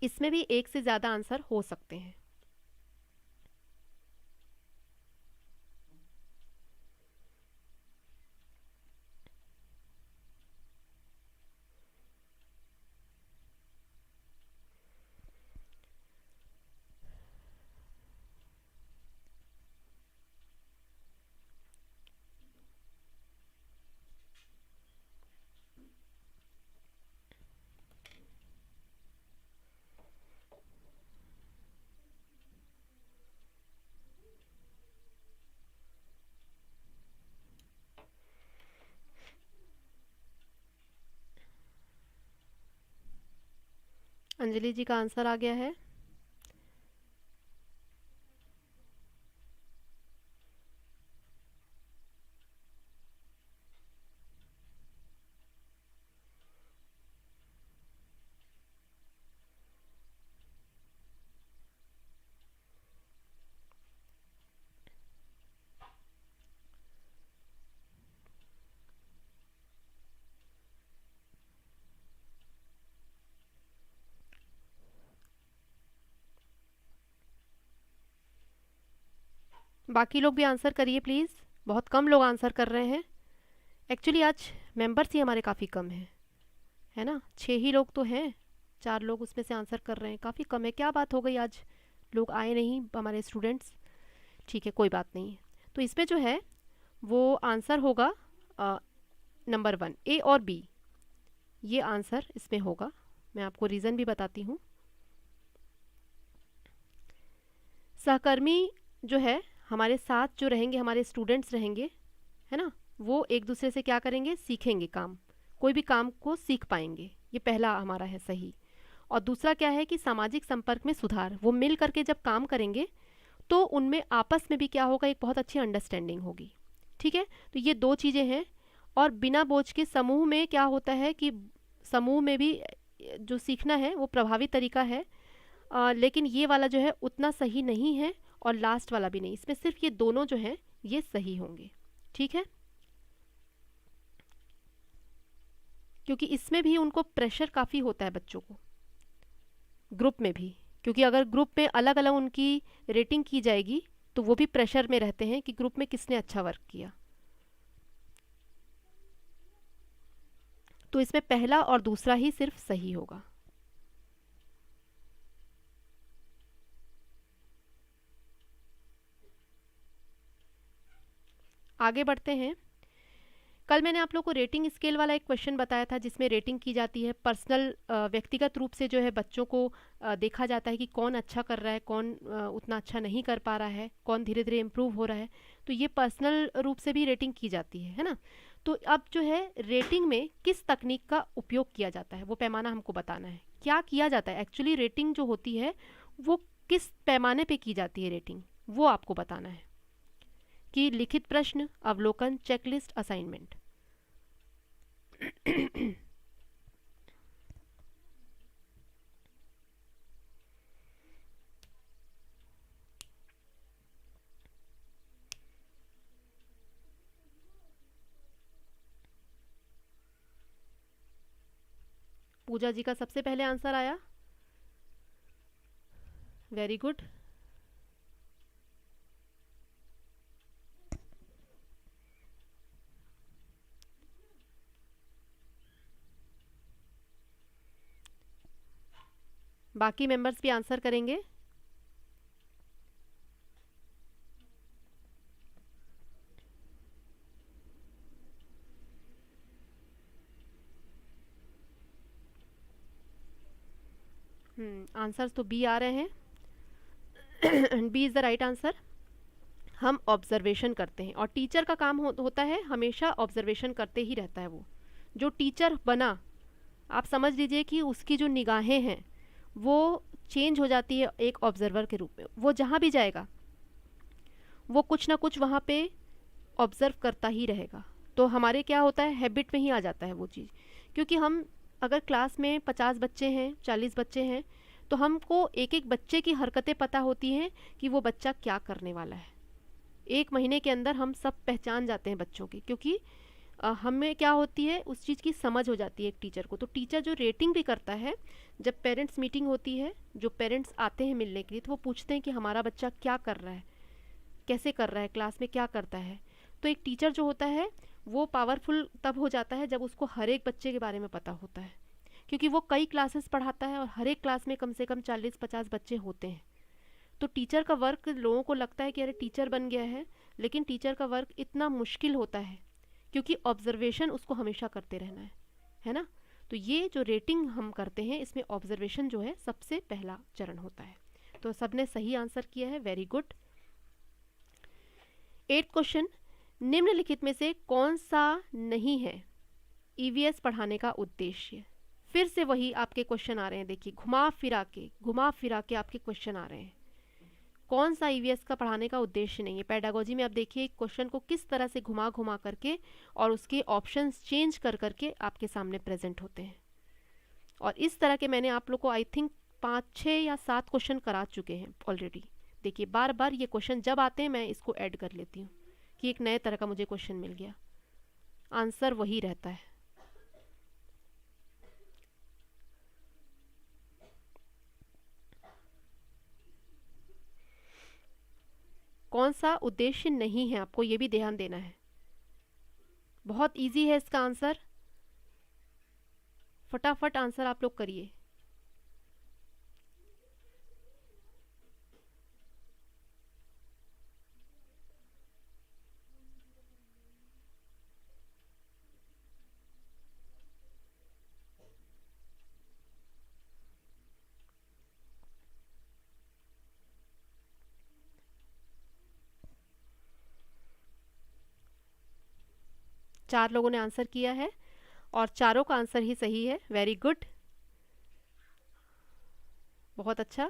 इसमें भी एक से ज़्यादा आंसर हो सकते हैं। अंजलि जी का आंसर आ गया है। बाकी लोग भी आंसर करिए प्लीज़, बहुत कम लोग आंसर कर रहे हैं। एक्चुअली आज मेंबर्स ही हमारे काफ़ी कम हैं, है ना, 6 ही लोग तो हैं, 4 लोग उसमें से आंसर कर रहे हैं, काफ़ी कम है। क्या बात हो गई आज, लोग आए नहीं हमारे स्टूडेंट्स? ठीक है, कोई बात नहीं। तो इसमें जो है वो आंसर होगा नंबर 1, ए और बी, ये आंसर इसमें होगा। मैं आपको रीज़न भी बताती हूँ। सहकर्मी जो है हमारे साथ जो रहेंगे, हमारे स्टूडेंट्स रहेंगे, है ना, वो एक दूसरे से क्या करेंगे, सीखेंगे काम, कोई भी काम को सीख पाएंगे, ये पहला हमारा है सही। और दूसरा क्या है कि सामाजिक संपर्क में सुधार, वो मिल करके जब काम करेंगे तो उनमें आपस में भी क्या होगा, एक बहुत अच्छी अंडरस्टैंडिंग होगी। ठीक है, तो ये 2 चीज़ें हैं। और बिना बोझ के समूह में क्या होता है कि समूह में भी जो सीखना है वो प्रभावी तरीका है, लेकिन ये वाला जो है उतना सही नहीं है और लास्ट वाला भी नहीं, इसमें सिर्फ ये दोनों जो हैं ये सही होंगे। ठीक है, क्योंकि इसमें भी उनको प्रेशर काफ़ी होता है बच्चों को, ग्रुप में भी, क्योंकि अगर ग्रुप में अलग अलग उनकी रेटिंग की जाएगी तो वो भी प्रेशर में रहते हैं कि ग्रुप में किसने अच्छा वर्क किया। तो इसमें पहला और दूसरा ही सिर्फ सही होगा। आगे बढ़ते हैं। कल मैंने आप लोग को रेटिंग स्केल वाला एक क्वेश्चन बताया था जिसमें रेटिंग की जाती है पर्सनल, व्यक्तिगत रूप से जो है बच्चों को देखा जाता है कि कौन अच्छा कर रहा है, कौन उतना अच्छा नहीं कर पा रहा है, कौन धीरे धीरे इम्प्रूव हो रहा है। तो ये पर्सनल रूप से भी रेटिंग की जाती है ना। तो अब जो है रेटिंग में किस तकनीक का उपयोग किया जाता है वो पैमाना हमको बताना है। क्या किया जाता है एक्चुअली, रेटिंग जो होती है वो किस पैमाने पे की जाती है रेटिंग, वो आपको बताना है। कि लिखित प्रश्न, अवलोकन, चेकलिस्ट, असाइनमेंट। पूजा जी का सबसे पहले आंसर आया, वेरी गुड। बाकी मेंबर्स भी आंसर करेंगे। आंसर्स तो बी आ रहे हैं। B is the right answer. हम ऑब्जर्वेशन करते हैं और टीचर का काम होता है हमेशा ऑब्जर्वेशन करते ही रहता है। वो जो टीचर बना, आप समझ लीजिए कि उसकी जो निगाहें हैं वो चेंज हो जाती है एक ऑब्जर्वर के रूप में। वो जहाँ भी जाएगा वो कुछ ना कुछ वहाँ पे ऑब्ज़र्व करता ही रहेगा। तो हमारे क्या होता है, हैबिट में ही आ जाता है वो चीज़। क्योंकि हम अगर क्लास में 50 बच्चे हैं, 40 बच्चे हैं, तो हमको एक एक बच्चे की हरकतें पता होती हैं कि वो बच्चा क्या करने वाला है। 1 महीने के अंदर हम सब पहचान जाते हैं बच्चों की, क्योंकि हमें क्या होती है उस चीज़ की समझ हो जाती है एक टीचर को। तो टीचर जो रेटिंग भी करता है, जब पेरेंट्स मीटिंग होती है, जो पेरेंट्स आते हैं मिलने के लिए, तो वो पूछते हैं कि हमारा बच्चा क्या कर रहा है, कैसे कर रहा है, क्लास में क्या करता है। तो एक टीचर जो होता है वो पावरफुल तब हो जाता है जब उसको हर एक बच्चे के बारे में पता होता है, क्योंकि वो कई क्लासेस पढ़ाता है और हर एक क्लास में कम से कम 40-50 बच्चे होते हैं। तो टीचर का वर्क, लोगों को लगता है कि अरे टीचर बन गया है, लेकिन टीचर का वर्क इतना मुश्किल होता है क्योंकि ऑब्जर्वेशन उसको हमेशा करते रहना है ना। तो ये जो रेटिंग हम करते हैं इसमें ऑब्जर्वेशन जो है सबसे पहला चरण होता है। तो सबने सही आंसर किया है, वेरी गुड। 8 क्वेश्चन, निम्नलिखित में से कौन सा नहीं है ईवीएस पढ़ाने का उद्देश्य। फिर से वही आपके क्वेश्चन आ रहे हैं, देखिए घुमा फिरा के आपके क्वेश्चन आ रहे हैं। कौन सा ईवीएस का पढ़ाने का उद्देश्य नहीं है। पेडागोजी में आप देखिए क्वेश्चन को किस तरह से घुमा घुमा करके और उसके ऑप्शंस चेंज कर करके आपके सामने प्रेजेंट होते हैं। और इस तरह के मैंने आप लोग को आई थिंक 5, 6 या 7 क्वेश्चन करा चुके हैं ऑलरेडी। देखिए बार बार ये क्वेश्चन जब आते हैं मैं इसको ऐड कर लेती हूँ कि एक नए तरह का मुझे क्वेश्चन मिल गया, आंसर वही रहता है। कौन सा उद्देश्य नहीं है, आपको ये भी ध्यान देना है। बहुत इजी है इसका आंसर, फटाफट आंसर आप लोग करिए। चार लोगों ने आंसर किया है और चारों का आंसर ही सही है। वेरी गुड, बहुत अच्छा।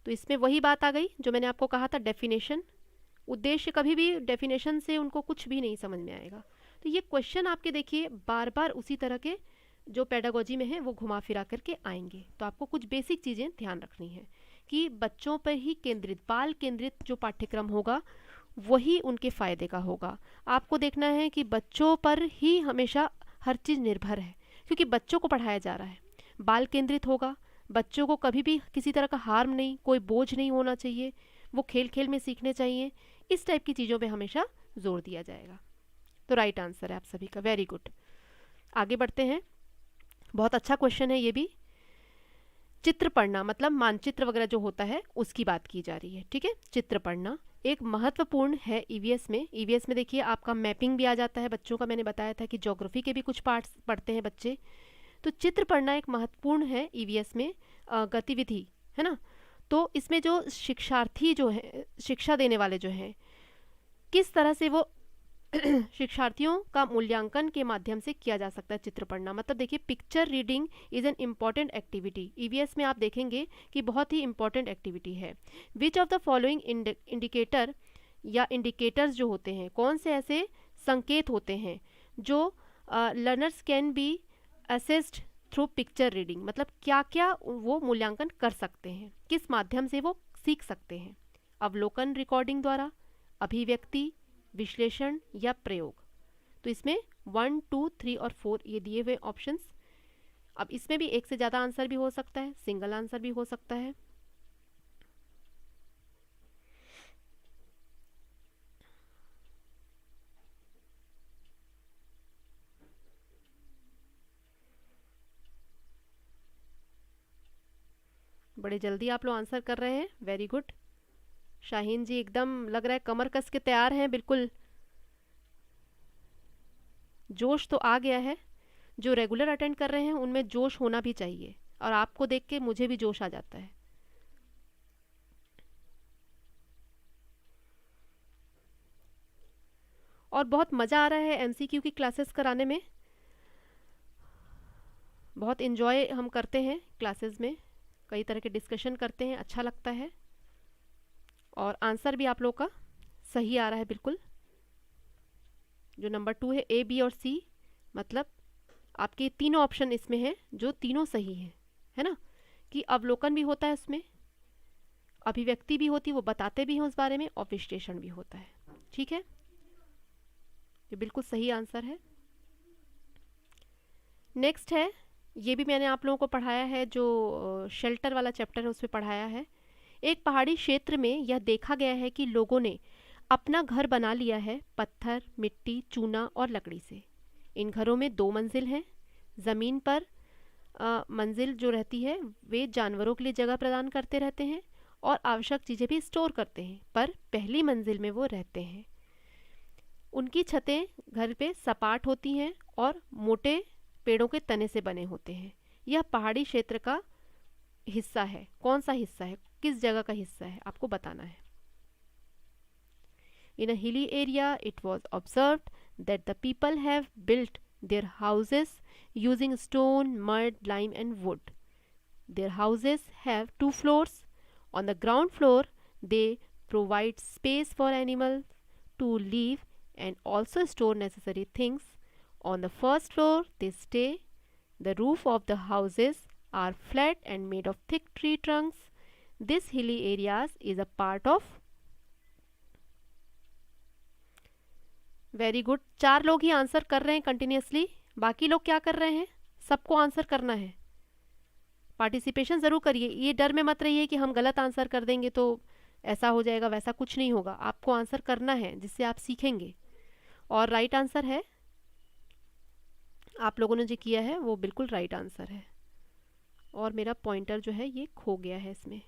तो इसमें वही बात आ गई जो मैंने आपको कहा था, डेफिनेशन। उद्देश्य कभी भी डेफिनेशन से उनको कुछ भी नहीं समझ में आएगा। तो ये क्वेश्चन आपके देखिए बार बार उसी तरह के जो पेडागोजी में है वो घुमा फिरा करके आएंगे। तो आपको कुछ बेसिक चीज़ें ध्यान रखनी है कि बच्चों पर ही केंद्रित, बाल केंद्रित जो पाठ्यक्रम होगा वही उनके फ़ायदे का होगा। आपको देखना है कि बच्चों पर ही हमेशा हर चीज़ निर्भर है, क्योंकि बच्चों को पढ़ाया जा रहा है। बाल केंद्रित होगा, बच्चों को कभी भी किसी तरह का हार्म नहीं, कोई बोझ नहीं होना चाहिए, वो खेल खेल में सीखने चाहिए, इस टाइप की चीज़ों पे हमेशा जोर दिया जाएगा। तो राइट आंसर है आप सभी का, वेरी गुड। आगे बढ़ते हैं, बहुत अच्छा क्वेश्चन है ये भी। चित्र पढ़ना मतलब मानचित्र वगैरह जो होता है उसकी बात की जा रही है, ठीक है। चित्र पढ़ना एक महत्वपूर्ण है ईवीएस में। ईवीएस में देखिए आपका मैपिंग भी आ जाता है बच्चों का, मैंने बताया था कि ज्योग्राफी के भी कुछ पार्ट्स पढ़ते हैं बच्चे। तो चित्र पढ़ना एक महत्वपूर्ण है ईवीएस में गतिविधि, है ना। तो इसमें जो शिक्षार्थी जो है, शिक्षा देने वाले जो हैं, किस तरह से वो शिक्षार्थियों का मूल्यांकन के माध्यम से किया जा सकता है चित्र पढ़ना। मतलब देखिए picture reading is an important activity. EVS में आप देखेंगे कि बहुत ही इंपॉर्टेंट एक्टिविटी है। Which of the following indicator या इंडिकेटर्स जो होते हैं, कौन से ऐसे संकेत होते हैं जो learners can be assessed through picture reading. मतलब क्या क्या वो मूल्यांकन कर सकते हैं, किस माध्यम से वो सीख सकते हैं। अवलोकन रिकॉर्डिंग द्वारा, अभिव्यक्ति, विश्लेषण या प्रयोग। तो इसमें 1, 2, 3 और 4 ये दिए हुए ऑप्शंस। अब इसमें भी एक से ज़्यादा आंसर भी हो सकता है, सिंगल आंसर भी हो सकता है। बड़े जल्दी आप लोग आंसर कर रहे हैं, वेरी गुड। शाहीन जी एकदम लग रहा है कमर कस के तैयार हैं, बिल्कुल जोश तो आ गया है। जो रेगुलर अटेंड कर रहे हैं उनमें जोश होना भी चाहिए, और आपको देख के मुझे भी जोश आ जाता है। और बहुत मज़ा आ रहा है एमसीक्यू की क्लासेस कराने में, बहुत इन्जॉय हम करते हैं क्लासेस में, कई तरह के डिस्कशन करते हैं, अच्छा लगता है। और आंसर भी आप लोग का सही आ रहा है बिल्कुल। जो नंबर 2 है, ए, बी और सी, मतलब आपके तीनों ऑप्शन इसमें हैं जो तीनों सही हैं, है ना। कि अवलोकन भी होता है उसमें, अभिव्यक्ति भी होती है, वो बताते भी हैं उस बारे में, और विश्लेषण भी होता है, ठीक है। ये बिल्कुल सही आंसर है। नेक्स्ट है, ये भी मैंने आप लोगों को पढ़ाया है, जो शेल्टर वाला चैप्टर है उसमें पढ़ाया है। एक पहाड़ी क्षेत्र में यह देखा गया है कि लोगों ने अपना घर बना लिया है पत्थर, मिट्टी, चूना और लकड़ी से। इन घरों में 2 मंजिल हैं। ज़मीन पर मंजिल जो रहती है वे जानवरों के लिए जगह प्रदान करते रहते हैं और आवश्यक चीज़ें भी स्टोर करते हैं, पर पहली मंजिल में वो रहते हैं। उनकी छतें घर पे सपाट होती हैं और मोटे पेड़ों के तने से बने होते हैं। यह पहाड़ी क्षेत्र का हिस्सा है। कौन सा हिस्सा है, किस जगह का हिस्सा है, आपको बताना है। In a hilly area, it was observed that the people have built their houses using stone, mud, lime and wood. Their houses have 2 floors. On the ground floor, they provide space for animals to live and also store necessary things. On the first floor, they stay. The roof of the houses are flat and made of thick tree trunks. This hilly areas is a part of। Very good, 4 लोग ही answer कर रहे हैं continuously. बाकी लोग क्या कर रहे हैं, सबको आंसर करना है, पार्टिसिपेशन ज़रूर करिए। ये डर में मत रहिए कि हम गलत आंसर कर देंगे तो ऐसा हो जाएगा वैसा कुछ नहीं होगा, आपको आंसर करना है जिससे आप सीखेंगे। और राइट आंसर है, आप लोगों ने जो किया है वो बिल्कुल राइट आंसर है। और मेरा पॉइंटर जो है ये खो गया है इसमें।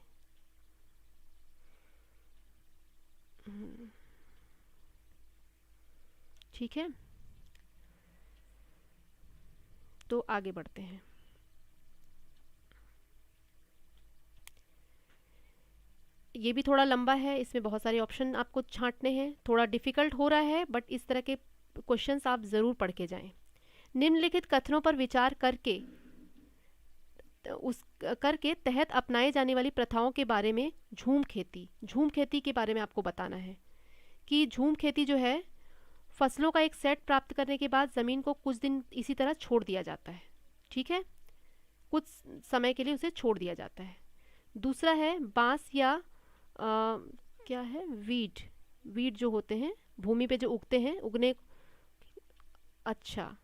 ठीक है, तो आगे बढ़ते हैं। ये भी थोड़ा लंबा है, इसमें बहुत सारे ऑप्शन आपको छांटने हैं, थोड़ा डिफ़िकल्ट हो रहा है, बट इस तरह के क्वेश्चंस आप ज़रूर पढ़ के जाएं। निम्नलिखित कथनों पर विचार करके तहत अपनाए जाने वाली प्रथाओं के बारे में झूम खेती के बारे में आपको बताना है कि झूम खेती जो है, फसलों का एक सेट प्राप्त करने के बाद ज़मीन को कुछ दिन इसी तरह छोड़ दिया जाता है। ठीक है, कुछ समय के लिए उसे छोड़ दिया जाता है। दूसरा है बांस या क्या है, वीड जो होते हैं भूमि पे जो उगते हैं, अच्छा,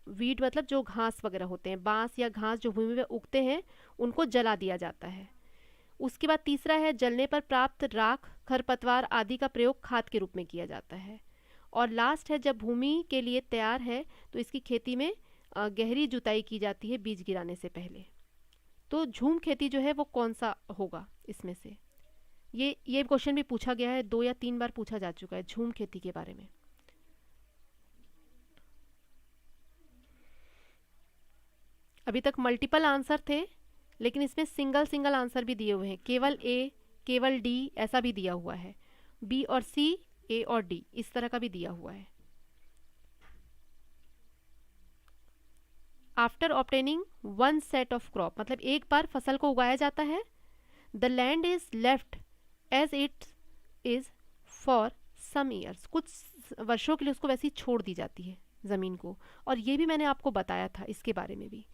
वीड मतलब जो घास वगैरह होते हैं, बांस या घास जो भूमि पे उगते हैं उनको जला दिया जाता है। उसके बाद तीसरा है जलने पर प्राप्त राख, खरपतवार आदि का प्रयोग खाद के रूप में किया जाता है। और लास्ट है जब भूमि के लिए तैयार है तो इसकी खेती में गहरी जुताई की जाती है बीज गिराने से पहले। तो झूम खेती जो है वो कौन सा होगा इसमें से? ये क्वेश्चन भी पूछा गया है, 2 या 3 बार पूछा जा चुका है झूम खेती के बारे में। अभी तक मल्टीपल आंसर थे, लेकिन इसमें सिंगल आंसर भी दिए हुए हैं, केवल ए, केवल डी ऐसा भी दिया हुआ है, बी और सी, ए और डी इस तरह का भी दिया हुआ है। After obtaining one set of crop, मतलब एक बार फसल को उगाया जाता है, the land is left as it is for some years, कुछ वर्षों के लिए उसको वैसे ही छोड़ दी जाती है ज़मीन को। और ये भी मैंने आपको बताया था इसके बारे में भी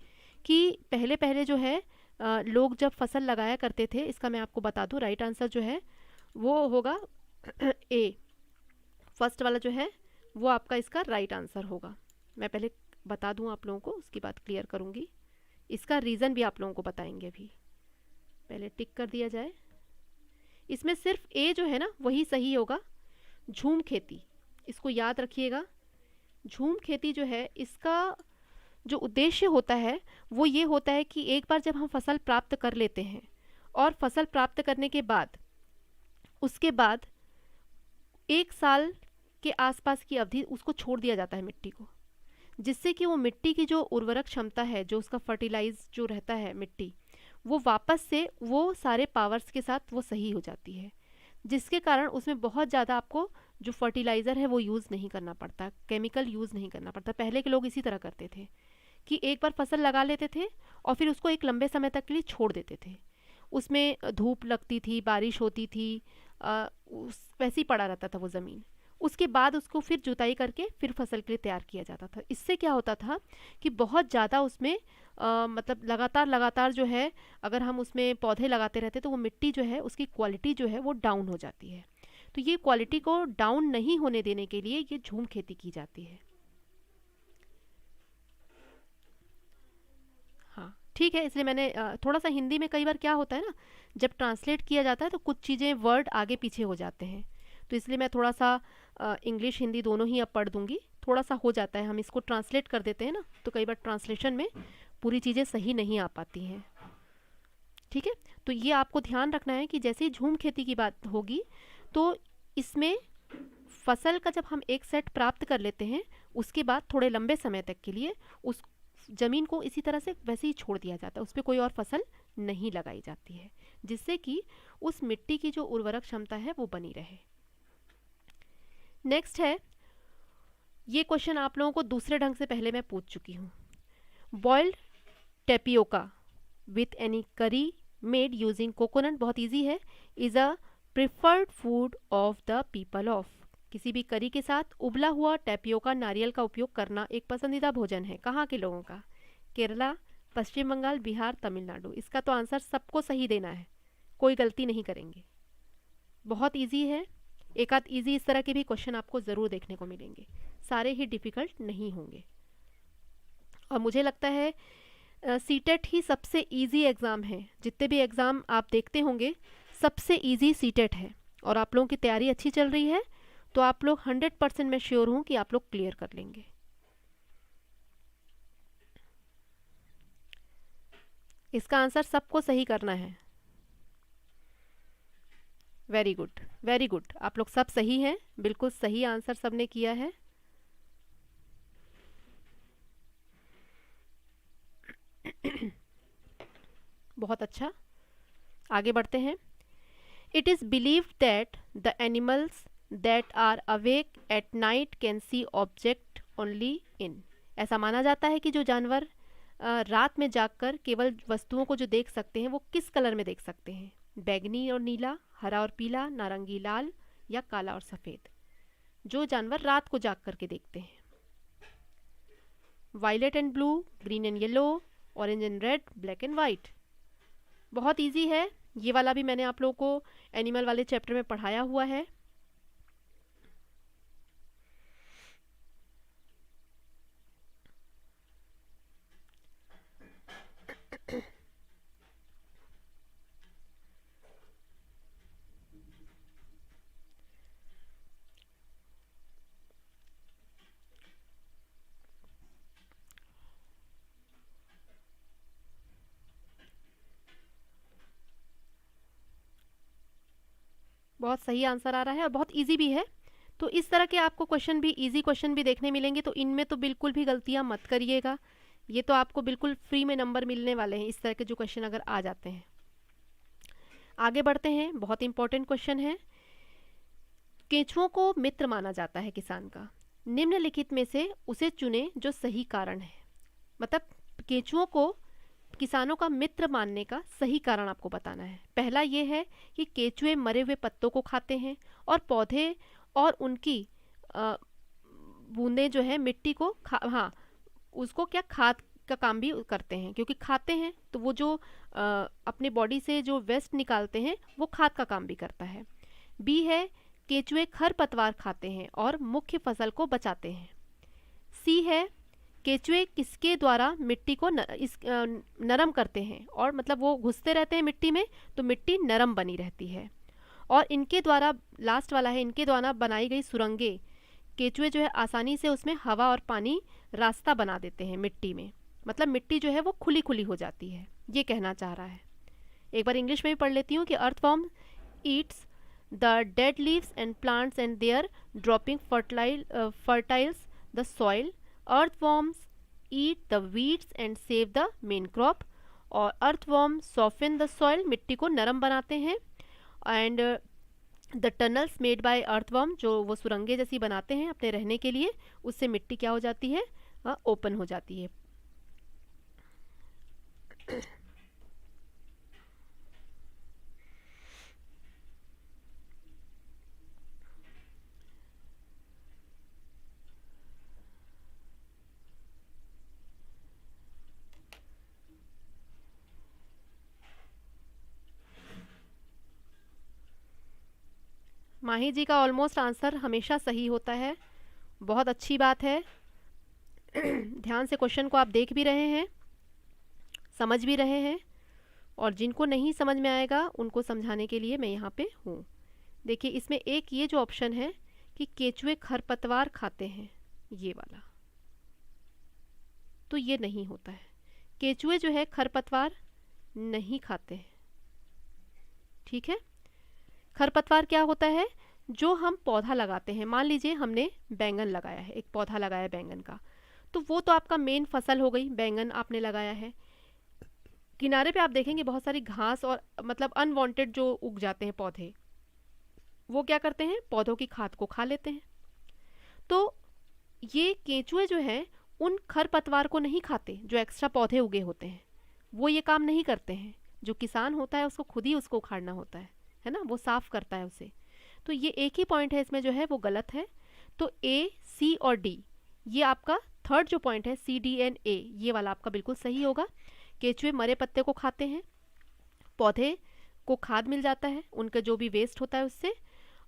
कि पहले पहले जो है लोग जब फसल लगाया करते थे, इसका मैं आपको बता दूं राइट आंसर जो है वो होगा ए, फर्स्ट वाला जो है वो आपका इसका राइट आंसर होगा। मैं पहले बता दूं आप लोगों को, उसकी बात क्लियर करूंगी, इसका रीज़न भी आप लोगों को बताएंगे। अभी पहले टिक कर दिया जाए, इसमें सिर्फ ए जो है ना वही सही होगा, झूम खेती, इसको याद रखिएगा। झूम खेती जो है इसका जो उद्देश्य होता है वो ये होता है कि एक बार जब हम फसल प्राप्त कर लेते हैं और फसल प्राप्त करने के बाद उसके बाद 1 साल के आसपास की अवधि उसको छोड़ दिया जाता है मिट्टी को, जिससे कि वो मिट्टी की जो उर्वरक क्षमता है, जो उसका फर्टिलाइज जो रहता है मिट्टी, वो वापस से वो सारे पावर्स के साथ वो सही हो जाती है, जिसके कारण उसमें बहुत ज़्यादा आपको जो फर्टिलाइज़र है वो यूज़ नहीं करना पड़ता, केमिकल यूज़ नहीं करना पड़ता। पहले के लोग इसी तरह करते थे कि एक बार फसल लगा लेते थे और फिर उसको एक लंबे समय तक के लिए छोड़ देते थे, उसमें धूप लगती थी, बारिश होती थी, वैसे ही पड़ा रहता था वो ज़मीन, उसके बाद उसको फिर जुताई करके फिर फसल के लिए तैयार किया जाता था। इससे क्या होता था कि बहुत ज़्यादा उसमें मतलब लगातार जो है अगर हम उसमें पौधे लगाते रहते तो वो मिट्टी जो है उसकी क्वालिटी जो है वो डाउन हो जाती है। तो ये क्वालिटी को डाउन नहीं होने देने के लिए ये झूम खेती की जाती है। हाँ ठीक है, इसलिए मैंने थोड़ा सा हिंदी में कई बार क्या होता है ना, जब ट्रांसलेट किया जाता है तो कुछ चीज़ें वर्ड आगे पीछे हो जाते हैं, तो इसलिए मैं थोड़ा सा इंग्लिश हिंदी दोनों ही अब पढ़ दूंगी, थोड़ा सा हो जाता है, हम इसको ट्रांसलेट कर देते हैं ना तो कई बार ट्रांसलेशन में पूरी चीज़ें सही नहीं आ पाती हैं। ठीक है, तो ये आपको ध्यान रखना है कि जैसे ही झूम खेती की बात होगी तो इसमें फसल का जब हम एक सेट प्राप्त कर लेते हैं उसके बाद थोड़े लंबे समय तक के लिए उस ज़मीन को इसी तरह से वैसे ही छोड़ दिया जाता है, उस पर कोई और फसल नहीं लगाई जाती है, जिससे कि उस मिट्टी की जो उर्वरक क्षमता है वो बनी रहे। नेक्स्ट है, ये क्वेश्चन आप लोगों को दूसरे ढंग से पहले मैं पूछ चुकी हूँ। बॉइल्ड टेपियोका विथ एनी करी मेड यूजिंग कोकोनट, बहुत इजी है, is a preferred food of the people of, किसी भी करी के साथ उबला हुआ टेपियोका नारियल का उपयोग करना एक पसंदीदा भोजन है। कहाँ के लोगों का? केरला, पश्चिम बंगाल, बिहार, तमिलनाडु। इसका तो आंसर सबको सही देना है, कोई गलती नहीं करेंगे, बहुत इजी है। एक आध इजी इस तरह के भी क्वेश्चन आपको ज़रूर देखने को मिलेंगे, सारे ही डिफ़िकल्ट नहीं होंगे। और मुझे लगता है सीटेट ही सबसे इजी एग्ज़ाम है, जितने भी एग्ज़ाम आप देखते होंगे सबसे इजी सीटेट है और आप लोगों की तैयारी अच्छी चल रही है तो आप लोग 100% मैं श्योर हूँ कि आप लोग क्लियर कर लेंगे। इसका आंसर सबको सही करना है। वेरी गुड, वेरी गुड, आप लोग सब सही हैं, बिल्कुल सही आंसर सबने किया है। बहुत अच्छा, आगे बढ़ते हैं। It is believed that the animals that are awake at night can see object only in. ऐसा माना जाता है कि जो जानवर रात में जागकर केवल वस्तुओं को जो देख सकते हैं वो किस कलर में देख सकते हैं? बैगनी और नीला, हरा और पीला, नारंगी लाल, या काला और सफ़ेद। जो जानवर रात को जाग करके देखते हैं। Violet and blue, green and yellow, orange and red, black and white. बहुत इजी है, ये वाला भी मैंने आप लोगों को एनिमल वाले चैप्टर में पढ़ाया हुआ है। बहुत सही आंसर आ रहा है और बहुत इजी भी है। तो इस तरह के आपको क्वेश्चन भी, इजी क्वेश्चन भी देखने मिलेंगे, तो इनमें तो बिल्कुल भी गलतियां मत करिएगा। ये तो आपको बिल्कुल फ्री में नंबर मिलने वाले हैं इस तरह के जो क्वेश्चन अगर आ जाते हैं। आगे बढ़ते हैं, बहुत इंपॉर्टेंट क्वेश्चन है। केंचुओं को मित्र माना जाता है किसान का, निम्नलिखित में से उसे चुने जो सही कारण है। मतलब केंचुओं को किसानों का मित्र मानने का सही कारण आपको बताना है। पहला ये है कि केंचुए मरे हुए पत्तों को खाते हैं और पौधे और उनकी बूंदें जो है मिट्टी को उसको क्या खाद का काम भी करते हैं, क्योंकि खाते हैं तो वो जो अपने बॉडी से जो वेस्ट निकालते हैं वो खाद का काम भी करता है। बी है केंचुए खरपतवार खाते हैं और मुख्य फसल को बचाते हैं। सी है केंचुए किसके द्वारा मिट्टी को नरम करते हैं, और मतलब वो घुसते रहते हैं मिट्टी में तो मिट्टी नरम बनी रहती है। और इनके द्वारा, लास्ट वाला है, इनके द्वारा बनाई गई सुरंगें केंचुए जो है आसानी से उसमें हवा और पानी रास्ता बना देते हैं मिट्टी में, मतलब मिट्टी जो है वो खुली खुली हो जाती है, ये कहना चाह रहा है। एक बार इंग्लिश में भी पढ़ लेती हूँ कि earthworm eats the dead leaves and plants and their dropping fertilise the soil. Earthworms eat the weeds and save the main crop। और earthworm soften the soil, मिट्टी को नरम बनाते हैं। and the tunnels made by earthworm, जो वो सुरंगें जैसी बनाते हैं अपने रहने के लिए, उससे मिट्टी क्या हो जाती है, ओपन हो जाती है। माही जी का ऑलमोस्ट आंसर हमेशा सही होता है, बहुत अच्छी बात है। ध्यान से क्वेश्चन को आप देख भी रहे हैं, समझ भी रहे हैं, और जिनको नहीं समझ में आएगा उनको समझाने के लिए मैं यहाँ पे हूँ। देखिए इसमें एक ये जो ऑप्शन है कि केंचुए खरपतवार खाते हैं, ये वाला, तो ये नहीं होता है। केंचुए जो है खरपतवार नहीं खाते हैं, ठीक है। खरपतवार क्या होता है, जो हम पौधा लगाते हैं, मान लीजिए हमने बैंगन लगाया है, एक पौधा लगाया है बैंगन का, तो वो तो आपका मेन फसल हो गई, बैंगन आपने लगाया है। किनारे पे आप देखेंगे बहुत सारी घास और मतलब अनवांटेड जो उग जाते हैं पौधे, वो क्या करते हैं, पौधों की खाद को खा लेते हैं। तो ये केंचुए जो हैं उन खरपतवार को नहीं खाते, जो एक्स्ट्रा पौधे उगे होते हैं, वो ये काम नहीं करते हैं। जो किसान होता है उसको खुद ही उसको उखाड़ना होता है ना, वो साफ करता है उसे। तो ये एक ही पॉइंट है इसमें जो है वो गलत है। तो ए, सी और डी, ये आपका थर्ड जो पॉइंट है, सी, डी एंड ए, ये वाला आपका बिल्कुल सही होगा। केंचुए मरे पत्ते को खाते हैं, पौधे को खाद मिल जाता है उनका जो भी वेस्ट होता है उससे,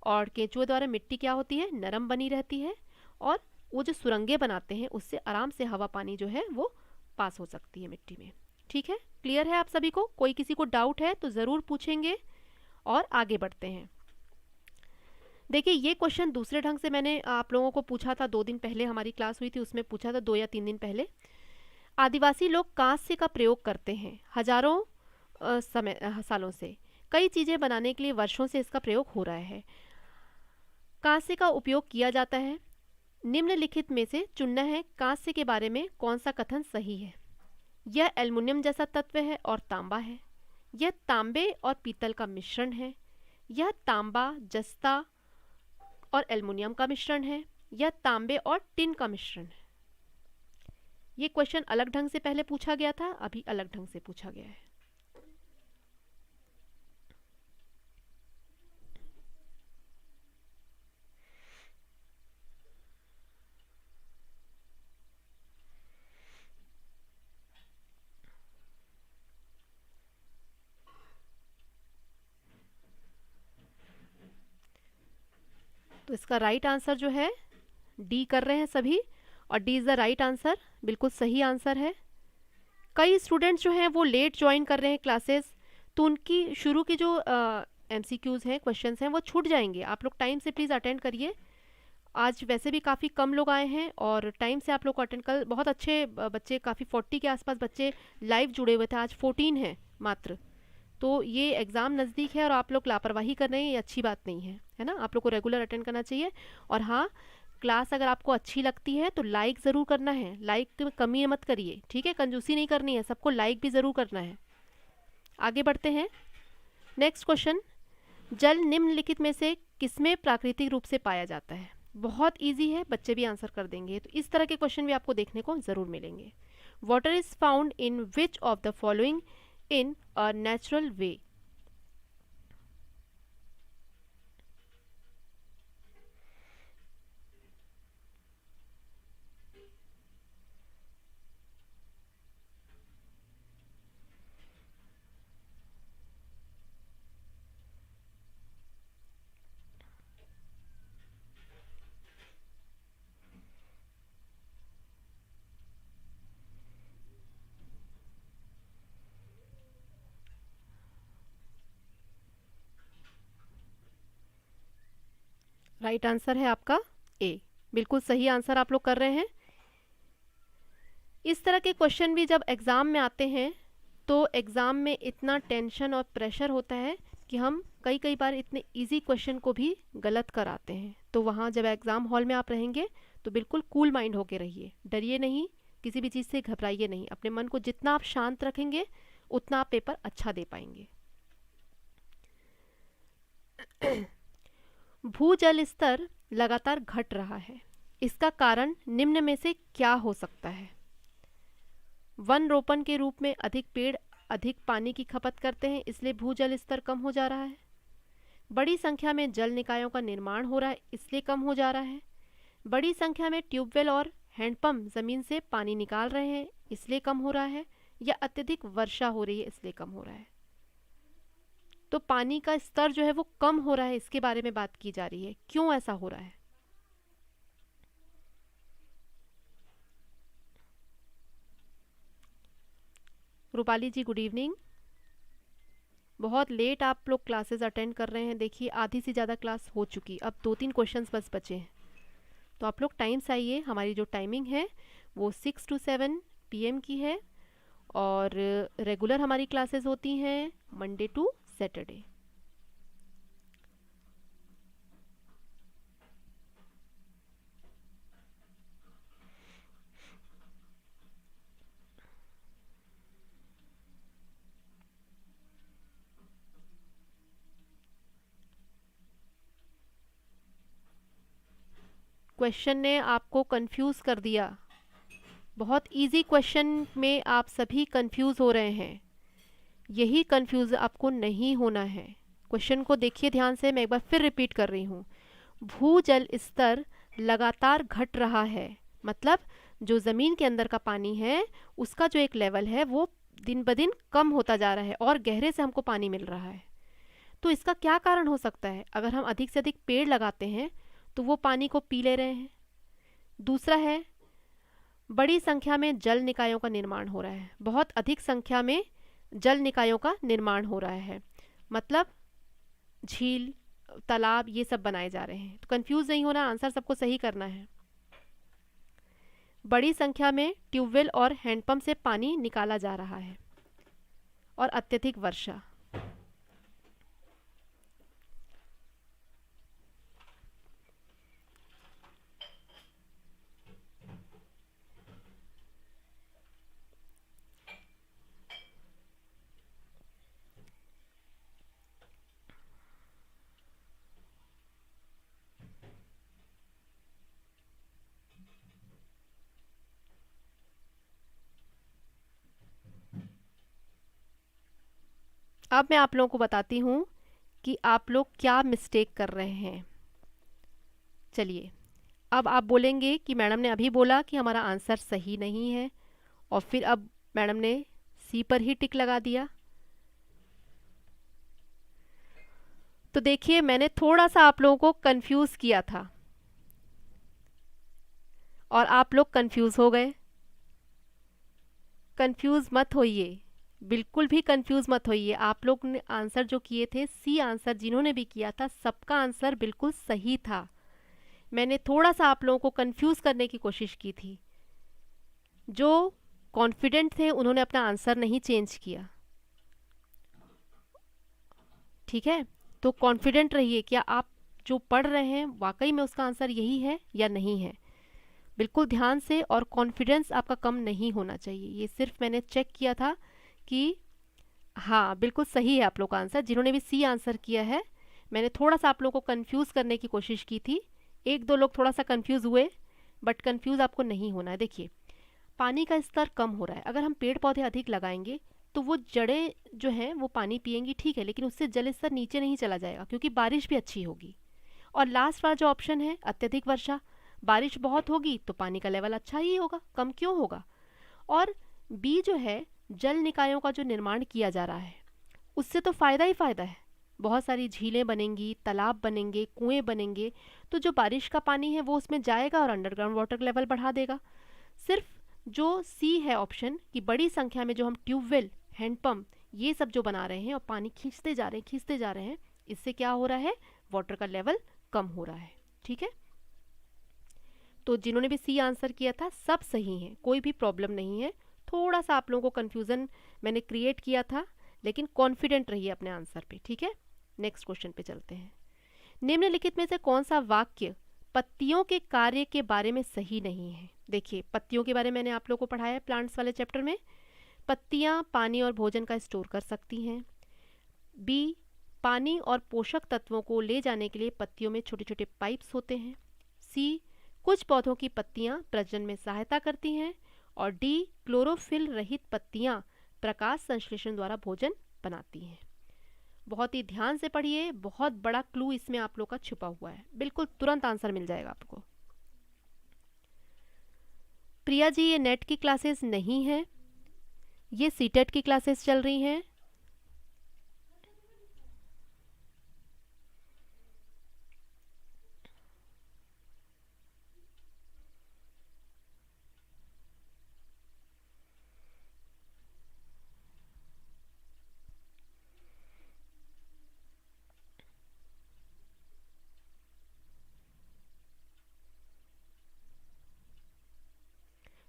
और केंचुए द्वारा मिट्टी क्या होती है, नरम बनी रहती है, और वो जो सुरंगें बनाते हैं उससे आराम से हवा पानी जो है वो पास हो सकती है मिट्टी में। ठीक है, क्लियर है आप सभी को? कोई किसी को डाउट है तो ज़रूर पूछेंगे, और आगे बढ़ते हैं। देखिए ये क्वेश्चन दूसरे ढंग से मैंने आप लोगों को पूछा था, 2 दिन पहले हमारी क्लास हुई थी उसमें पूछा था, 2 या 3 दिन पहले। आदिवासी लोग कांस्य का प्रयोग करते हैं हजारों सालों से। कई चीज़ें बनाने के लिए वर्षों से इसका प्रयोग हो रहा है। कांस्य का उपयोग किया जाता है। निम्नलिखित में से चुनना है कांस्य के बारे में कौन सा कथन सही है। यह एल्युमिनियम जैसा तत्व है और तांबा है। यह तांबे और पीतल का मिश्रण है। यह तांबा, जस्ता और एल्युमिनियम का मिश्रण है। यह तांबे और टिन का मिश्रण है। ये क्वेश्चन अलग ढंग से पहले पूछा गया था, अभी अलग ढंग से पूछा गया है। तो इसका राइट आंसर जो है डी कर रहे हैं सभी, और D is the right answer, बिल्कुल सही आंसर है। कई स्टूडेंट्स जो हैं वो लेट ज्वाइन कर रहे हैं क्लासेस, तो उनकी शुरू की जो MCQs हैं, क्वेश्चंस हैं, वो छूट जाएंगे। आप लोग टाइम से प्लीज़ अटेंड करिए। आज वैसे भी काफ़ी कम लोग आए हैं और टाइम से आप लोग को अटेंड, कल बहुत अच्छे बच्चे, काफ़ी 40 के आसपास बच्चे लाइव जुड़े हुए थे, आज 14 हैं मात्र। तो ये एग्ज़ाम नज़दीक है और आप लोग लापरवाही कर रहे हैं, ये अच्छी बात नहीं है ना। आप लोग को रेगुलर अटेंड करना चाहिए। और हाँ, क्लास अगर आपको अच्छी लगती है तो लाइक ज़रूर करना है, लाइक में कमी मत करिए, ठीक है, कंजूसी नहीं करनी है, सबको लाइक भी ज़रूर करना है। आगे बढ़ते हैं। नेक्स्ट क्वेश्चन, जल निम्नलिखित में से किसमें प्राकृतिक रूप से पाया जाता है। बहुत ईजी है, बच्चे भी आंसर कर देंगे। तो इस तरह के क्वेश्चन भी आपको देखने को ज़रूर मिलेंगे। Water is found in which of the following in a natural way. Right answer है आपका ए, बिल्कुल सही आंसर आप लोग कर रहे हैं। इस तरह के क्वेश्चन भी जब एग्ज़ाम में आते हैं तो एग्ज़ाम में इतना टेंशन और प्रेशर होता है कि हम कई बार इतने इजी क्वेश्चन को भी गलत कराते हैं। तो वहाँ जब एग्ज़ाम हॉल में आप रहेंगे तो बिल्कुल कूल माइंड होके रहिए, डरिए नहीं, किसी भी चीज़ से घबराइए नहीं। अपने मन को जितना आप शांत रखेंगे उतना आप पेपर अच्छा दे पाएंगे। भूजल स्तर लगातार घट रहा है, इसका कारण निम्न में से क्या हो सकता है। वन रोपण के रूप में अधिक पेड़ अधिक पानी की खपत करते हैं, इसलिए भूजल स्तर कम हो जा रहा है। बड़ी संख्या में जल निकायों का निर्माण हो रहा है, इसलिए कम हो जा रहा है। बड़ी संख्या में ट्यूबवेल और हैंडपंप ज़मीन से पानी निकाल रहे हैं, इसलिए कम हो रहा है। या अत्यधिक वर्षा हो रही है, इसलिए कम हो रहा है। तो पानी का स्तर जो है वो कम हो रहा है, इसके बारे में बात की जा रही है। क्यों ऐसा हो रहा है। रूपाली जी गुड इवनिंग। बहुत लेट आप लोग क्लासेस अटेंड कर रहे हैं। देखिए आधी से ज़्यादा क्लास हो चुकी, अब 2-3 क्वेश्चंस बस बचे हैं। तो आप लोग टाइम से आइए। हमारी जो टाइमिंग है वो 6 to 7 PM की है और रेगुलर हमारी क्लासेस होती हैं मंडे टू सैटरडे। क्वेश्चन ने आपको कंफ्यूज कर दिया, बहुत इजी क्वेश्चन में आप सभी कंफ्यूज हो रहे हैं। यही कंफ्यूज आपको नहीं होना है। क्वेश्चन को देखिए ध्यान से, मैं एक बार फिर रिपीट कर रही हूँ। भूजल स्तर लगातार घट रहा है, मतलब जो ज़मीन के अंदर का पानी है उसका जो एक लेवल है वो दिन ब दिन कम होता जा रहा है और गहरे से हमको पानी मिल रहा है। तो इसका क्या कारण हो सकता है। अगर हम अधिक से अधिक पेड़ लगाते हैं तो वो पानी को पी ले रहे हैं। दूसरा है, बड़ी संख्या में जल निकायों का निर्माण हो रहा है, बहुत अधिक संख्या में जल निकायों का निर्माण हो रहा है। मतलब झील, तालाब, ये सब बनाए जा रहे हैं। तो कंफ्यूज नहीं होना, आंसर सबको सही करना है। बड़ी संख्या में ट्यूबवेल और हैंडपंप से पानी निकाला जा रहा है। और अत्यधिक वर्षा। अब मैं आप लोगों को बताती हूँ कि आप लोग क्या मिस्टेक कर रहे हैं। चलिए, अब आप बोलेंगे कि मैडम ने अभी बोला कि हमारा आंसर सही नहीं है, और फिर अब मैडम ने सी पर ही टिक लगा दिया। तो देखिए, मैंने थोड़ा सा आप लोगों को कंफ्यूज किया था और आप लोग कंफ्यूज हो गए। कंफ्यूज मत होइए, बिल्कुल भी कंफ्यूज मत होइए। आप लोग ने आंसर जो किए थे, सी आंसर जिन्होंने भी किया था, सबका आंसर बिल्कुल सही था। मैंने थोड़ा सा आप लोगों को कंफ्यूज करने की कोशिश की थी। जो कॉन्फिडेंट थे उन्होंने अपना आंसर नहीं चेंज किया। ठीक है, तो कॉन्फिडेंट रहिए, क्या आप जो पढ़ रहे हैं वाकई में उसका आंसर यही है या नहीं है। बिल्कुल ध्यान से, और कॉन्फिडेंस आपका कम नहीं होना चाहिए। ये सिर्फ मैंने चेक किया था कि हाँ, बिल्कुल सही है आप लोग का आंसर। जिन्होंने भी सी आंसर किया है, मैंने थोड़ा सा आप लोगों को कंफ्यूज करने की कोशिश की थी। एक दो लोग थोड़ा सा कंफ्यूज हुए, बट कंफ्यूज आपको नहीं होना है। देखिए, पानी का स्तर कम हो रहा है। अगर हम पेड़ पौधे अधिक लगाएंगे तो वो जड़ें जो हैं वो पानी पिएंगी, ठीक है, लेकिन उससे जल स्तर नीचे नहीं चला जाएगा, क्योंकि बारिश भी अच्छी होगी। और लास्ट वाला जो ऑप्शन है, अत्यधिक वर्षा, बारिश बहुत होगी तो पानी का लेवल अच्छा ही होगा, कम क्यों होगा। और बी जो है, जल निकायों का जो निर्माण किया जा रहा है, उससे तो फ़ायदा ही फ़ायदा है। बहुत सारी झीलें बनेंगी, तालाब बनेंगे, कुएं बनेंगे, तो जो बारिश का पानी है वो उसमें जाएगा और अंडरग्राउंड वाटर लेवल बढ़ा देगा। सिर्फ जो सी है ऑप्शन, कि बड़ी संख्या में जो हम ट्यूबवेल, हैंडपम्प, ये सब जो बना रहे हैं और पानी खींचते जा रहे हैं, खींचते जा रहे हैं, इससे क्या हो रहा है, वाटर का लेवल कम हो रहा है। ठीक है, तो जिन्होंने भी सी आंसर किया था सब सही हैं, कोई भी प्रॉब्लम नहीं है। थोड़ा सा आप लोगों को कन्फ्यूज़न मैंने क्रिएट किया था, लेकिन कॉन्फिडेंट रहिए अपने आंसर पे। ठीक है, नेक्स्ट क्वेश्चन पे चलते हैं। निम्नलिखित में से कौन सा वाक्य पत्तियों के कार्य के बारे में सही नहीं है। देखिए, पत्तियों के बारे में मैंने आप लोगों को पढ़ाया है प्लांट्स वाले चैप्टर में। पत्तियां पानी और भोजन का स्टोर कर सकती हैं। बी, पानी और पोषक तत्वों को ले जाने के लिए पत्तियों में छोटे छोटे पाइप्स होते हैं। सी, कुछ पौधों की पत्तियां प्रजनन में सहायता करती हैं। और डी, क्लोरोफिल रहित पत्तियां प्रकाश संश्लेषण द्वारा भोजन बनाती हैं। बहुत ही ध्यान से पढ़िए, बहुत बड़ा क्लू इसमें आप लोग का छुपा हुआ है, बिल्कुल तुरंत आंसर मिल जाएगा आपको। प्रिया जी, ये नेट की क्लासेस नहीं है, ये सीटेट की क्लासेस चल रही हैं।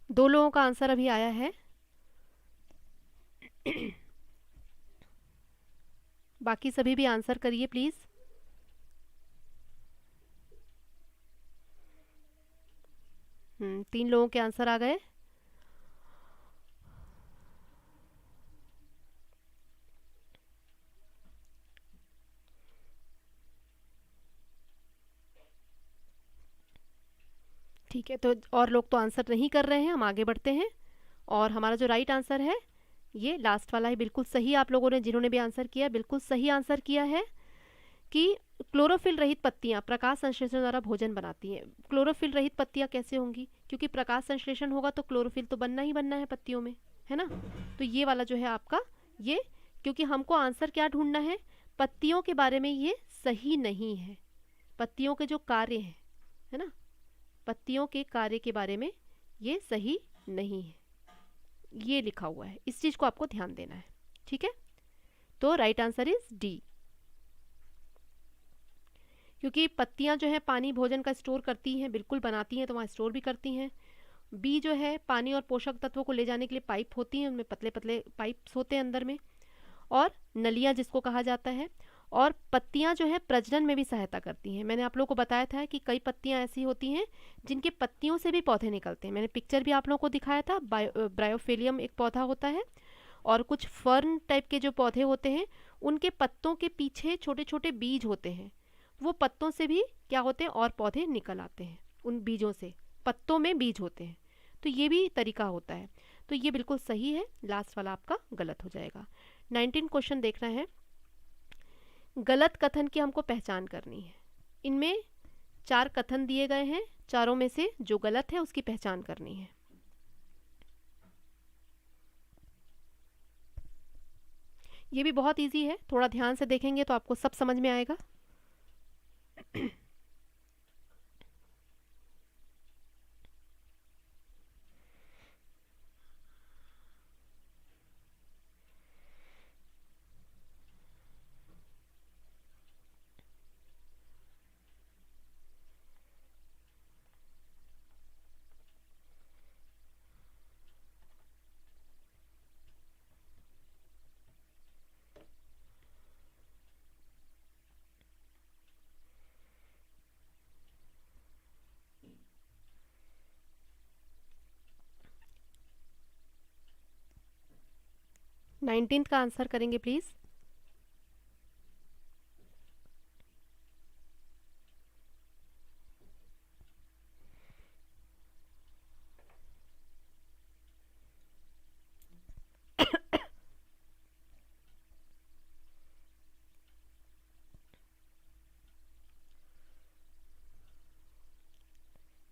दो लोगों का आंसर अभी आया है। बाकी सभी भी आंसर करिए प्लीज़। तीन लोगों के आंसर आ गए। ठीक है, तो और लोग तो आंसर नहीं कर रहे हैं, हम आगे बढ़ते हैं। और हमारा जो राइट आंसर है, ये लास्ट वाला है, बिल्कुल सही। आप लोगों ने जिन्होंने भी आंसर किया, बिल्कुल सही आंसर किया है कि क्लोरोफिल रहित पत्तियां प्रकाश संश्लेषण द्वारा भोजन बनाती हैं। क्लोरोफिल रहित पत्तियां कैसे होंगी, क्योंकि प्रकाश संश्लेषण होगा तो क्लोरोफिल तो बनना ही बनना है पत्तियों में, है ना। तो ये वाला जो है आपका, ये, क्योंकि हमको आंसर क्या ढूंढना है, पत्तियों के बारे में ये सही नहीं है। पत्तियों के जो कार्य हैं, है ना, पत्तियों के कार्य के बारे में ये सही नहीं है, ये लिखा हुआ है, इस चीज़ को आपको ध्यान देना है। ठीक है, तो राइट आंसर इज डी। क्योंकि पत्तियां जो है पानी भोजन का स्टोर करती हैं, बिल्कुल बनाती हैं तो वहाँ स्टोर भी करती हैं। बी जो है पानी और पोषक तत्वों को ले जाने के लिए पाइप होती हैं, उनमें पतले पतले पाइप्स होते हैं अंदर में, और नलियाँ जिसको कहा जाता है। और पत्तियां जो है प्रजनन में भी सहायता करती हैं। मैंने आप लोगों को बताया था कि कई पत्तियां ऐसी होती हैं जिनके पत्तियों से भी पौधे निकलते हैं। मैंने पिक्चर भी आप लोगों को दिखाया था। ब्रायोफिलियम एक पौधा होता है, और कुछ फर्न टाइप के जो पौधे होते हैं उनके पत्तों के पीछे छोटे छोटे बीज होते हैं। वो पत्तों से भी क्या होते हैं, और पौधे निकल आते हैं उन बीजों से, पत्तों में बीज होते हैं। तो ये भी तरीका होता है। तो ये बिल्कुल सही है, लास्ट वाला आपका गलत हो जाएगा। 19 क्वेश्चन देखना है। गलत कथन की हमको पहचान करनी है। इनमें 4 कथन दिए गए हैं, चारों में से जो गलत है उसकी पहचान करनी है। ये भी बहुत इजी है, थोड़ा ध्यान से देखेंगे तो आपको सब समझ में आएगा। नाइनटीन्थ का आंसर करेंगे प्लीज।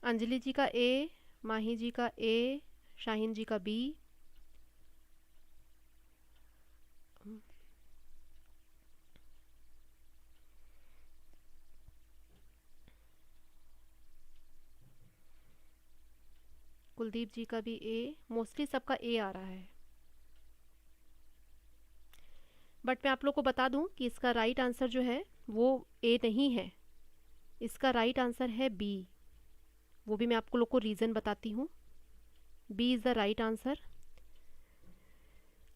अंजलि जी का ए, माही जी का ए, शाहीन जी का बी, कुलदीप जी का भी ए। मोस्टली सबका ए आ रहा है, बट मैं आप लोग को बता दूं कि इसका राइट आंसर जो है वो ए नहीं है, इसका राइट आंसर है बी। वो भी मैं आपको लोग को रीज़न बताती हूँ। B is the right answer.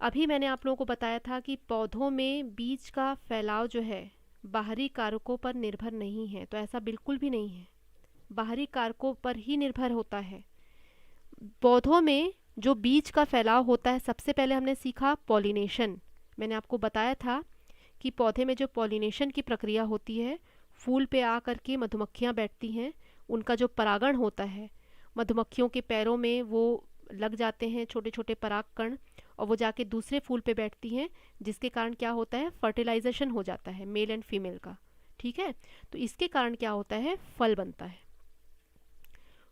अभी मैंने आप लोगों को बताया था कि पौधों में बीज का फैलाव जो है बाहरी कारकों पर निर्भर नहीं है, तो ऐसा बिल्कुल भी नहीं है, बाहरी कारकों पर ही निर्भर होता है। पौधों में जो बीज का फैलाव होता है, सबसे पहले हमने सीखा पॉलिनेशन। मैंने आपको बताया था कि पौधे में जो पॉलिनेशन की प्रक्रिया होती है, फूल पे आ करके मधुमक्खियाँ बैठती हैं, उनका जो परागण होता है, मधुमक्खियों के पैरों में वो लग जाते हैं छोटे छोटे पराग कण, और वो जाके दूसरे फूल पे बैठती हैं, जिसके कारण क्या होता है, फर्टिलाइजेशन हो जाता है मेल एंड फीमेल का। ठीक है, तो इसके कारण क्या होता है, फल बनता है।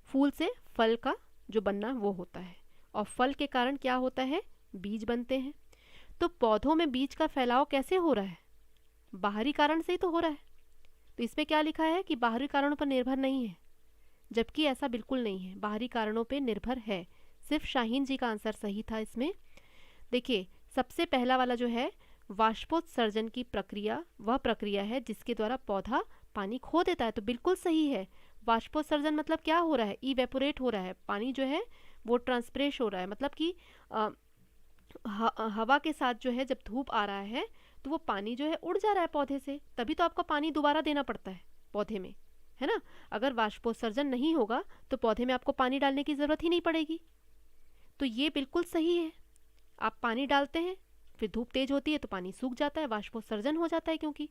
फूल से फल का जो बनना वो होता है, और फल के कारण क्या होता है, बीज बनते हैं। तो पौधों में बीज का फैलाव कैसे हो रहा है, बाहरी कारण से ही तो हो रहा है। तो इसमें क्या लिखा है कि बाहरी कारणों पर निर्भर नहीं है, जबकि ऐसा बिल्कुल नहीं है, बाहरी कारणों पर निर्भर है। सिर्फ शाहीन जी का आंसर सही था इसमें। देखिए, सबसे पहला वाला जो है वाष्पोत्सर्जन की प्रक्रिया, वह प्रक्रिया है जिसके द्वारा पौधा पानी खो देता है, तो बिल्कुल सही है। वाष्पोत्सर्जन मतलब क्या हो रहा है, इवेपोरेट हो रहा है, पानी जो है वो ट्रांसप्रेश हो रहा है, मतलब कि हवा के साथ जो है जब धूप आ रहा है तो वो पानी जो है उड़ जा रहा है पौधे से, तभी तो आपका पानी दोबारा देना पड़ता है पौधे में, है ना। अगर वाष्पोत्सर्जन नहीं होगा तो पौधे में आपको पानी डालने की ज़रूरत ही नहीं पड़ेगी। तो ये बिल्कुल सही है, आप पानी डालते हैं, फिर धूप तेज होती है तो पानी सूख जाता है, वाष्पोत्सर्जन हो जाता है। क्योंकि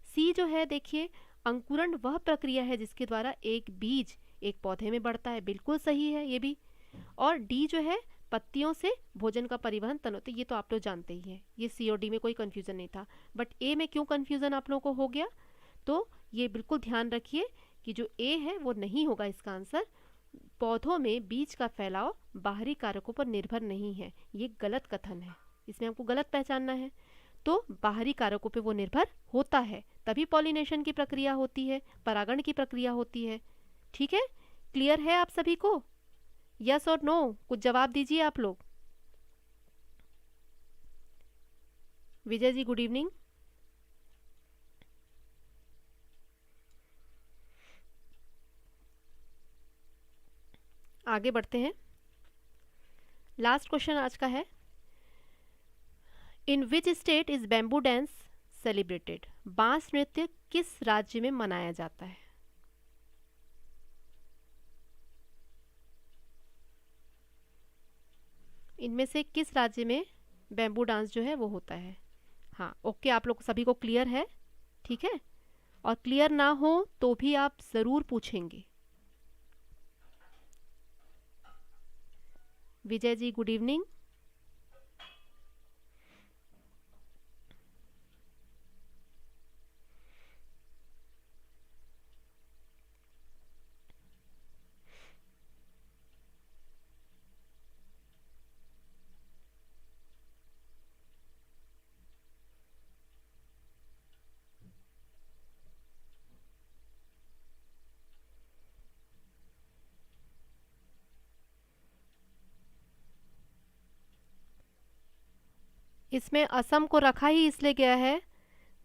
सी जो है, देखिए, अंकुरण वह प्रक्रिया है जिसके द्वारा एक बीज एक पौधे में बढ़ता है, बिल्कुल सही है ये भी। और डी जो है, पत्तियों से भोजन का परिवहन तन होता है, ये तो आप लोग जानते ही हैं, ये सी और डी में कोई कन्फ्यूज़न नहीं था। बट ए में क्यों कन्फ्यूज़न आप लोगों को हो गया, तो ये बिल्कुल ध्यान रखिए कि जो ए है वो नहीं होगा इसका आंसर। पौधों में बीज का फैलाव बाहरी कारकों पर निर्भर नहीं है, ये गलत कथन है, इसमें हमको गलत पहचानना है। तो बाहरी कारकों पे वो निर्भर होता है, तभी पॉलिनेशन की प्रक्रिया होती है, परागण की प्रक्रिया होती है। ठीक है, क्लियर है आप सभी को, यस और नो, कुछ जवाब दीजिए आप लोग। Vijay ji good evening. आगे बढ़ते हैं। लास्ट क्वेश्चन आज का है, in which state is bamboo dance celebrated? बांस नृत्य किस राज्य में मनाया जाता है? इनमें से किस राज्य में बैम्बू डांस जो है वो होता है? हाँ, ओके, आप लोग सभी को क्लियर है? ठीक है, और क्लियर ना हो तो भी आप ज़रूर पूछेंगे। विजय जी, गुड इवनिंग। इसमें असम को रखा ही इसलिए गया है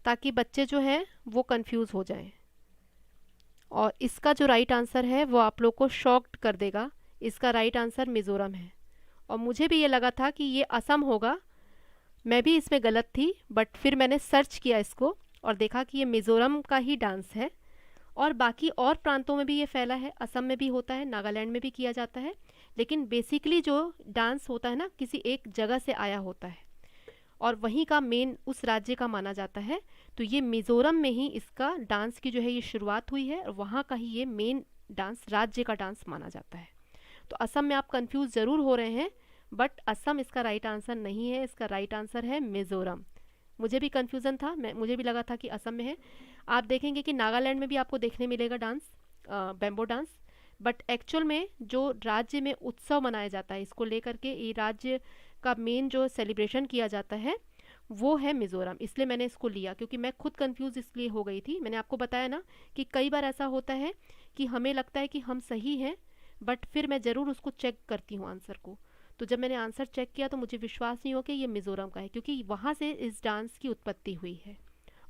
ताकि बच्चे जो हैं वो कंफ्यूज हो जाएं, और इसका जो राइट आंसर है वो आप लोग को शॉक्ड कर देगा। इसका राइट आंसर मिज़ोरम है, और मुझे भी ये लगा था कि ये असम होगा, मैं भी इसमें गलत थी, बट फिर मैंने सर्च किया इसको और देखा कि ये मिज़ोरम का ही डांस है। और बाकी और प्रांतों में भी ये फैला है, असम में भी होता है, नागालैंड में भी किया जाता है, लेकिन बेसिकली जो डांस होता है ना, किसी एक जगह से आया होता है और वहीं का मेन उस राज्य का माना जाता है। तो ये मिज़ोरम में ही इसका डांस की जो है ये शुरुआत हुई है, और वहाँ का ही ये मेन डांस, राज्य का डांस माना जाता है। तो असम में आप कंफ्यूज ज़रूर हो रहे हैं, बट असम इसका राइट आंसर नहीं है, इसका राइट आंसर है मिज़ोरम। मुझे भी कन्फ्यूज़न था, मुझे भी लगा था कि असम में है। आप देखेंगे कि नागालैंड में भी आपको देखने मिलेगा dance, bamboo dance, but actual में जो राज्य में उत्सव मनाया जाता है इसको लेकर के, ये राज्य का मेन जो सेलिब्रेशन किया जाता है वो है मिज़ोरम। इसलिए मैंने इसको लिया, क्योंकि मैं खुद कंफ्यूज इसलिए हो गई थी। मैंने आपको बताया ना कि कई बार ऐसा होता है कि हमें लगता है कि हम सही हैं, बट फिर मैं ज़रूर उसको चेक करती हूँ आंसर को। तो जब मैंने आंसर चेक किया तो मुझे विश्वास नहीं हो कि ये मिज़ोरम का है, क्योंकि वहाँ से इस डांस की उत्पत्ति हुई है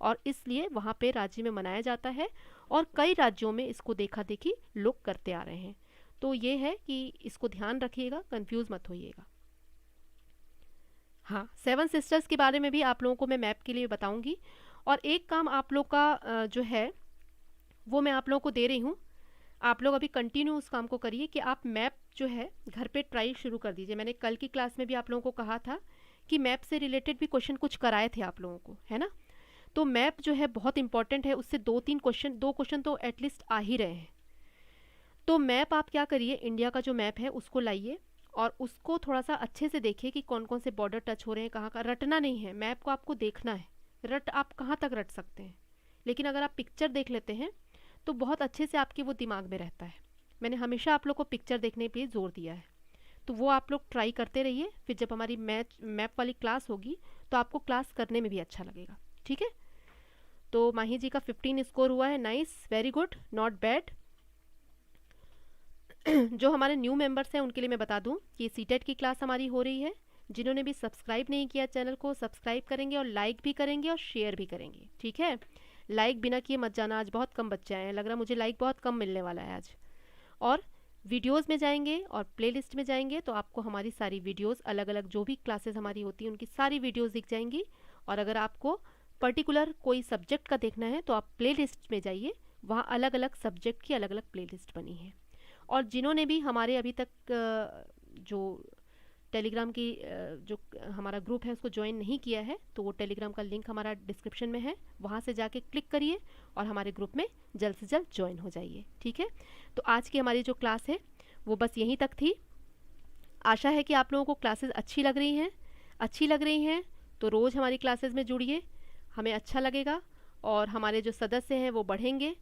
और इसलिए वहाँ पे राज्य में मनाया जाता है, और कई राज्यों में इसको देखा देखी लोग करते आ रहे हैं। तो ये है कि इसको ध्यान रखिएगा, कंफ्यूज मत होइएगा। हाँ, 7 सिस्टर्स के बारे में भी आप लोगों को मैं मैप के लिए बताऊंगी, और एक काम आप लोग का जो है वो मैं आप लोगों को दे रही हूँ। आप लोग अभी कंटिन्यू उस काम को करिए कि आप मैप जो है घर पे ट्राई शुरू कर दीजिए। मैंने कल की क्लास में भी आप लोगों को कहा था कि मैप से रिलेटेड भी क्वेश्चन कुछ कराए थे आप लोगों को, है ना? तो मैप जो है बहुत इंपॉर्टेंट है, उससे 2-3 क्वेश्चन, 2 क्वेश्चन तो एटलीस्ट आ ही रहे हैं। तो मैप आप क्या करिए, इंडिया का जो मैप है उसको लाइए और उसको थोड़ा सा अच्छे से देखिए कि कौन कौन से बॉर्डर टच हो रहे हैं, कहाँ का। रटना नहीं है, मैप को आपको देखना है। रट आप कहाँ तक रट सकते हैं, लेकिन अगर आप पिक्चर देख लेते हैं तो बहुत अच्छे से आपके वो दिमाग में रहता है। मैंने हमेशा आप लोग को पिक्चर देखने पे जोर दिया है, तो वो आप लोग ट्राई करते रहिए। फिर जब हमारी मैप वाली क्लास होगी तो आपको क्लास करने में भी अच्छा लगेगा, ठीक है? तो माही जी का 15 स्कोर हुआ है, nice, very good, not bad. जो हमारे न्यू मेंबर्स हैं उनके लिए मैं बता दूं कि सीटेट की क्लास हमारी हो रही है। जिन्होंने भी सब्सक्राइब नहीं किया चैनल को, सब्सक्राइब करेंगे और लाइक भी करेंगे और शेयर भी करेंगे, ठीक है? लाइक बिना किए मत जाना, आज बहुत कम बच्चे आए हैं, लग रहा मुझे लाइक बहुत कम मिलने वाला है आज। और वीडियोस में जाएंगे और प्लेलिस्ट में जाएंगे तो आपको हमारी सारी वीडियोस, अलग अलग जो भी क्लासेस हमारी होती हैं उनकी सारी वीडियोस दिख जाएंगी। और अगर आपको पर्टिकुलर कोई सब्जेक्ट का देखना है तो आप प्लेलिस्ट में जाइए, वहाँ अलग अलग सब्जेक्ट की अलग अलग प्लेलिस्ट बनी है। और जिन्होंने भी हमारे अभी तक जो टेलीग्राम की जो हमारा ग्रुप है उसको ज्वाइन नहीं किया है, तो वो टेलीग्राम का लिंक हमारा डिस्क्रिप्शन में है, वहाँ से जाके क्लिक करिए और हमारे ग्रुप में जल्द से जल्द ज्वाइन हो जाइए, ठीक है? तो आज की हमारी जो क्लास है वो बस यहीं तक थी। आशा है कि आप लोगों को क्लासेस अच्छी लग रही हैं। अच्छी लग रही हैं तो रोज़ हमारी क्लासेस में जुड़िए, हमें अच्छा लगेगा और हमारे जो सदस्य हैं वो बढ़ेंगे,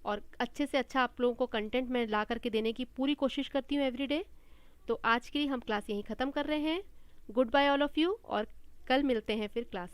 और अच्छे से अच्छा आप लोगों को कंटेंट मैं ला करके देने की पूरी कोशिश करती हूँ एवरीडे। तो आज के लिए हम क्लास यहीं ख़त्म कर रहे हैं। Goodbye all of you, और कल मिलते हैं फिर क्लास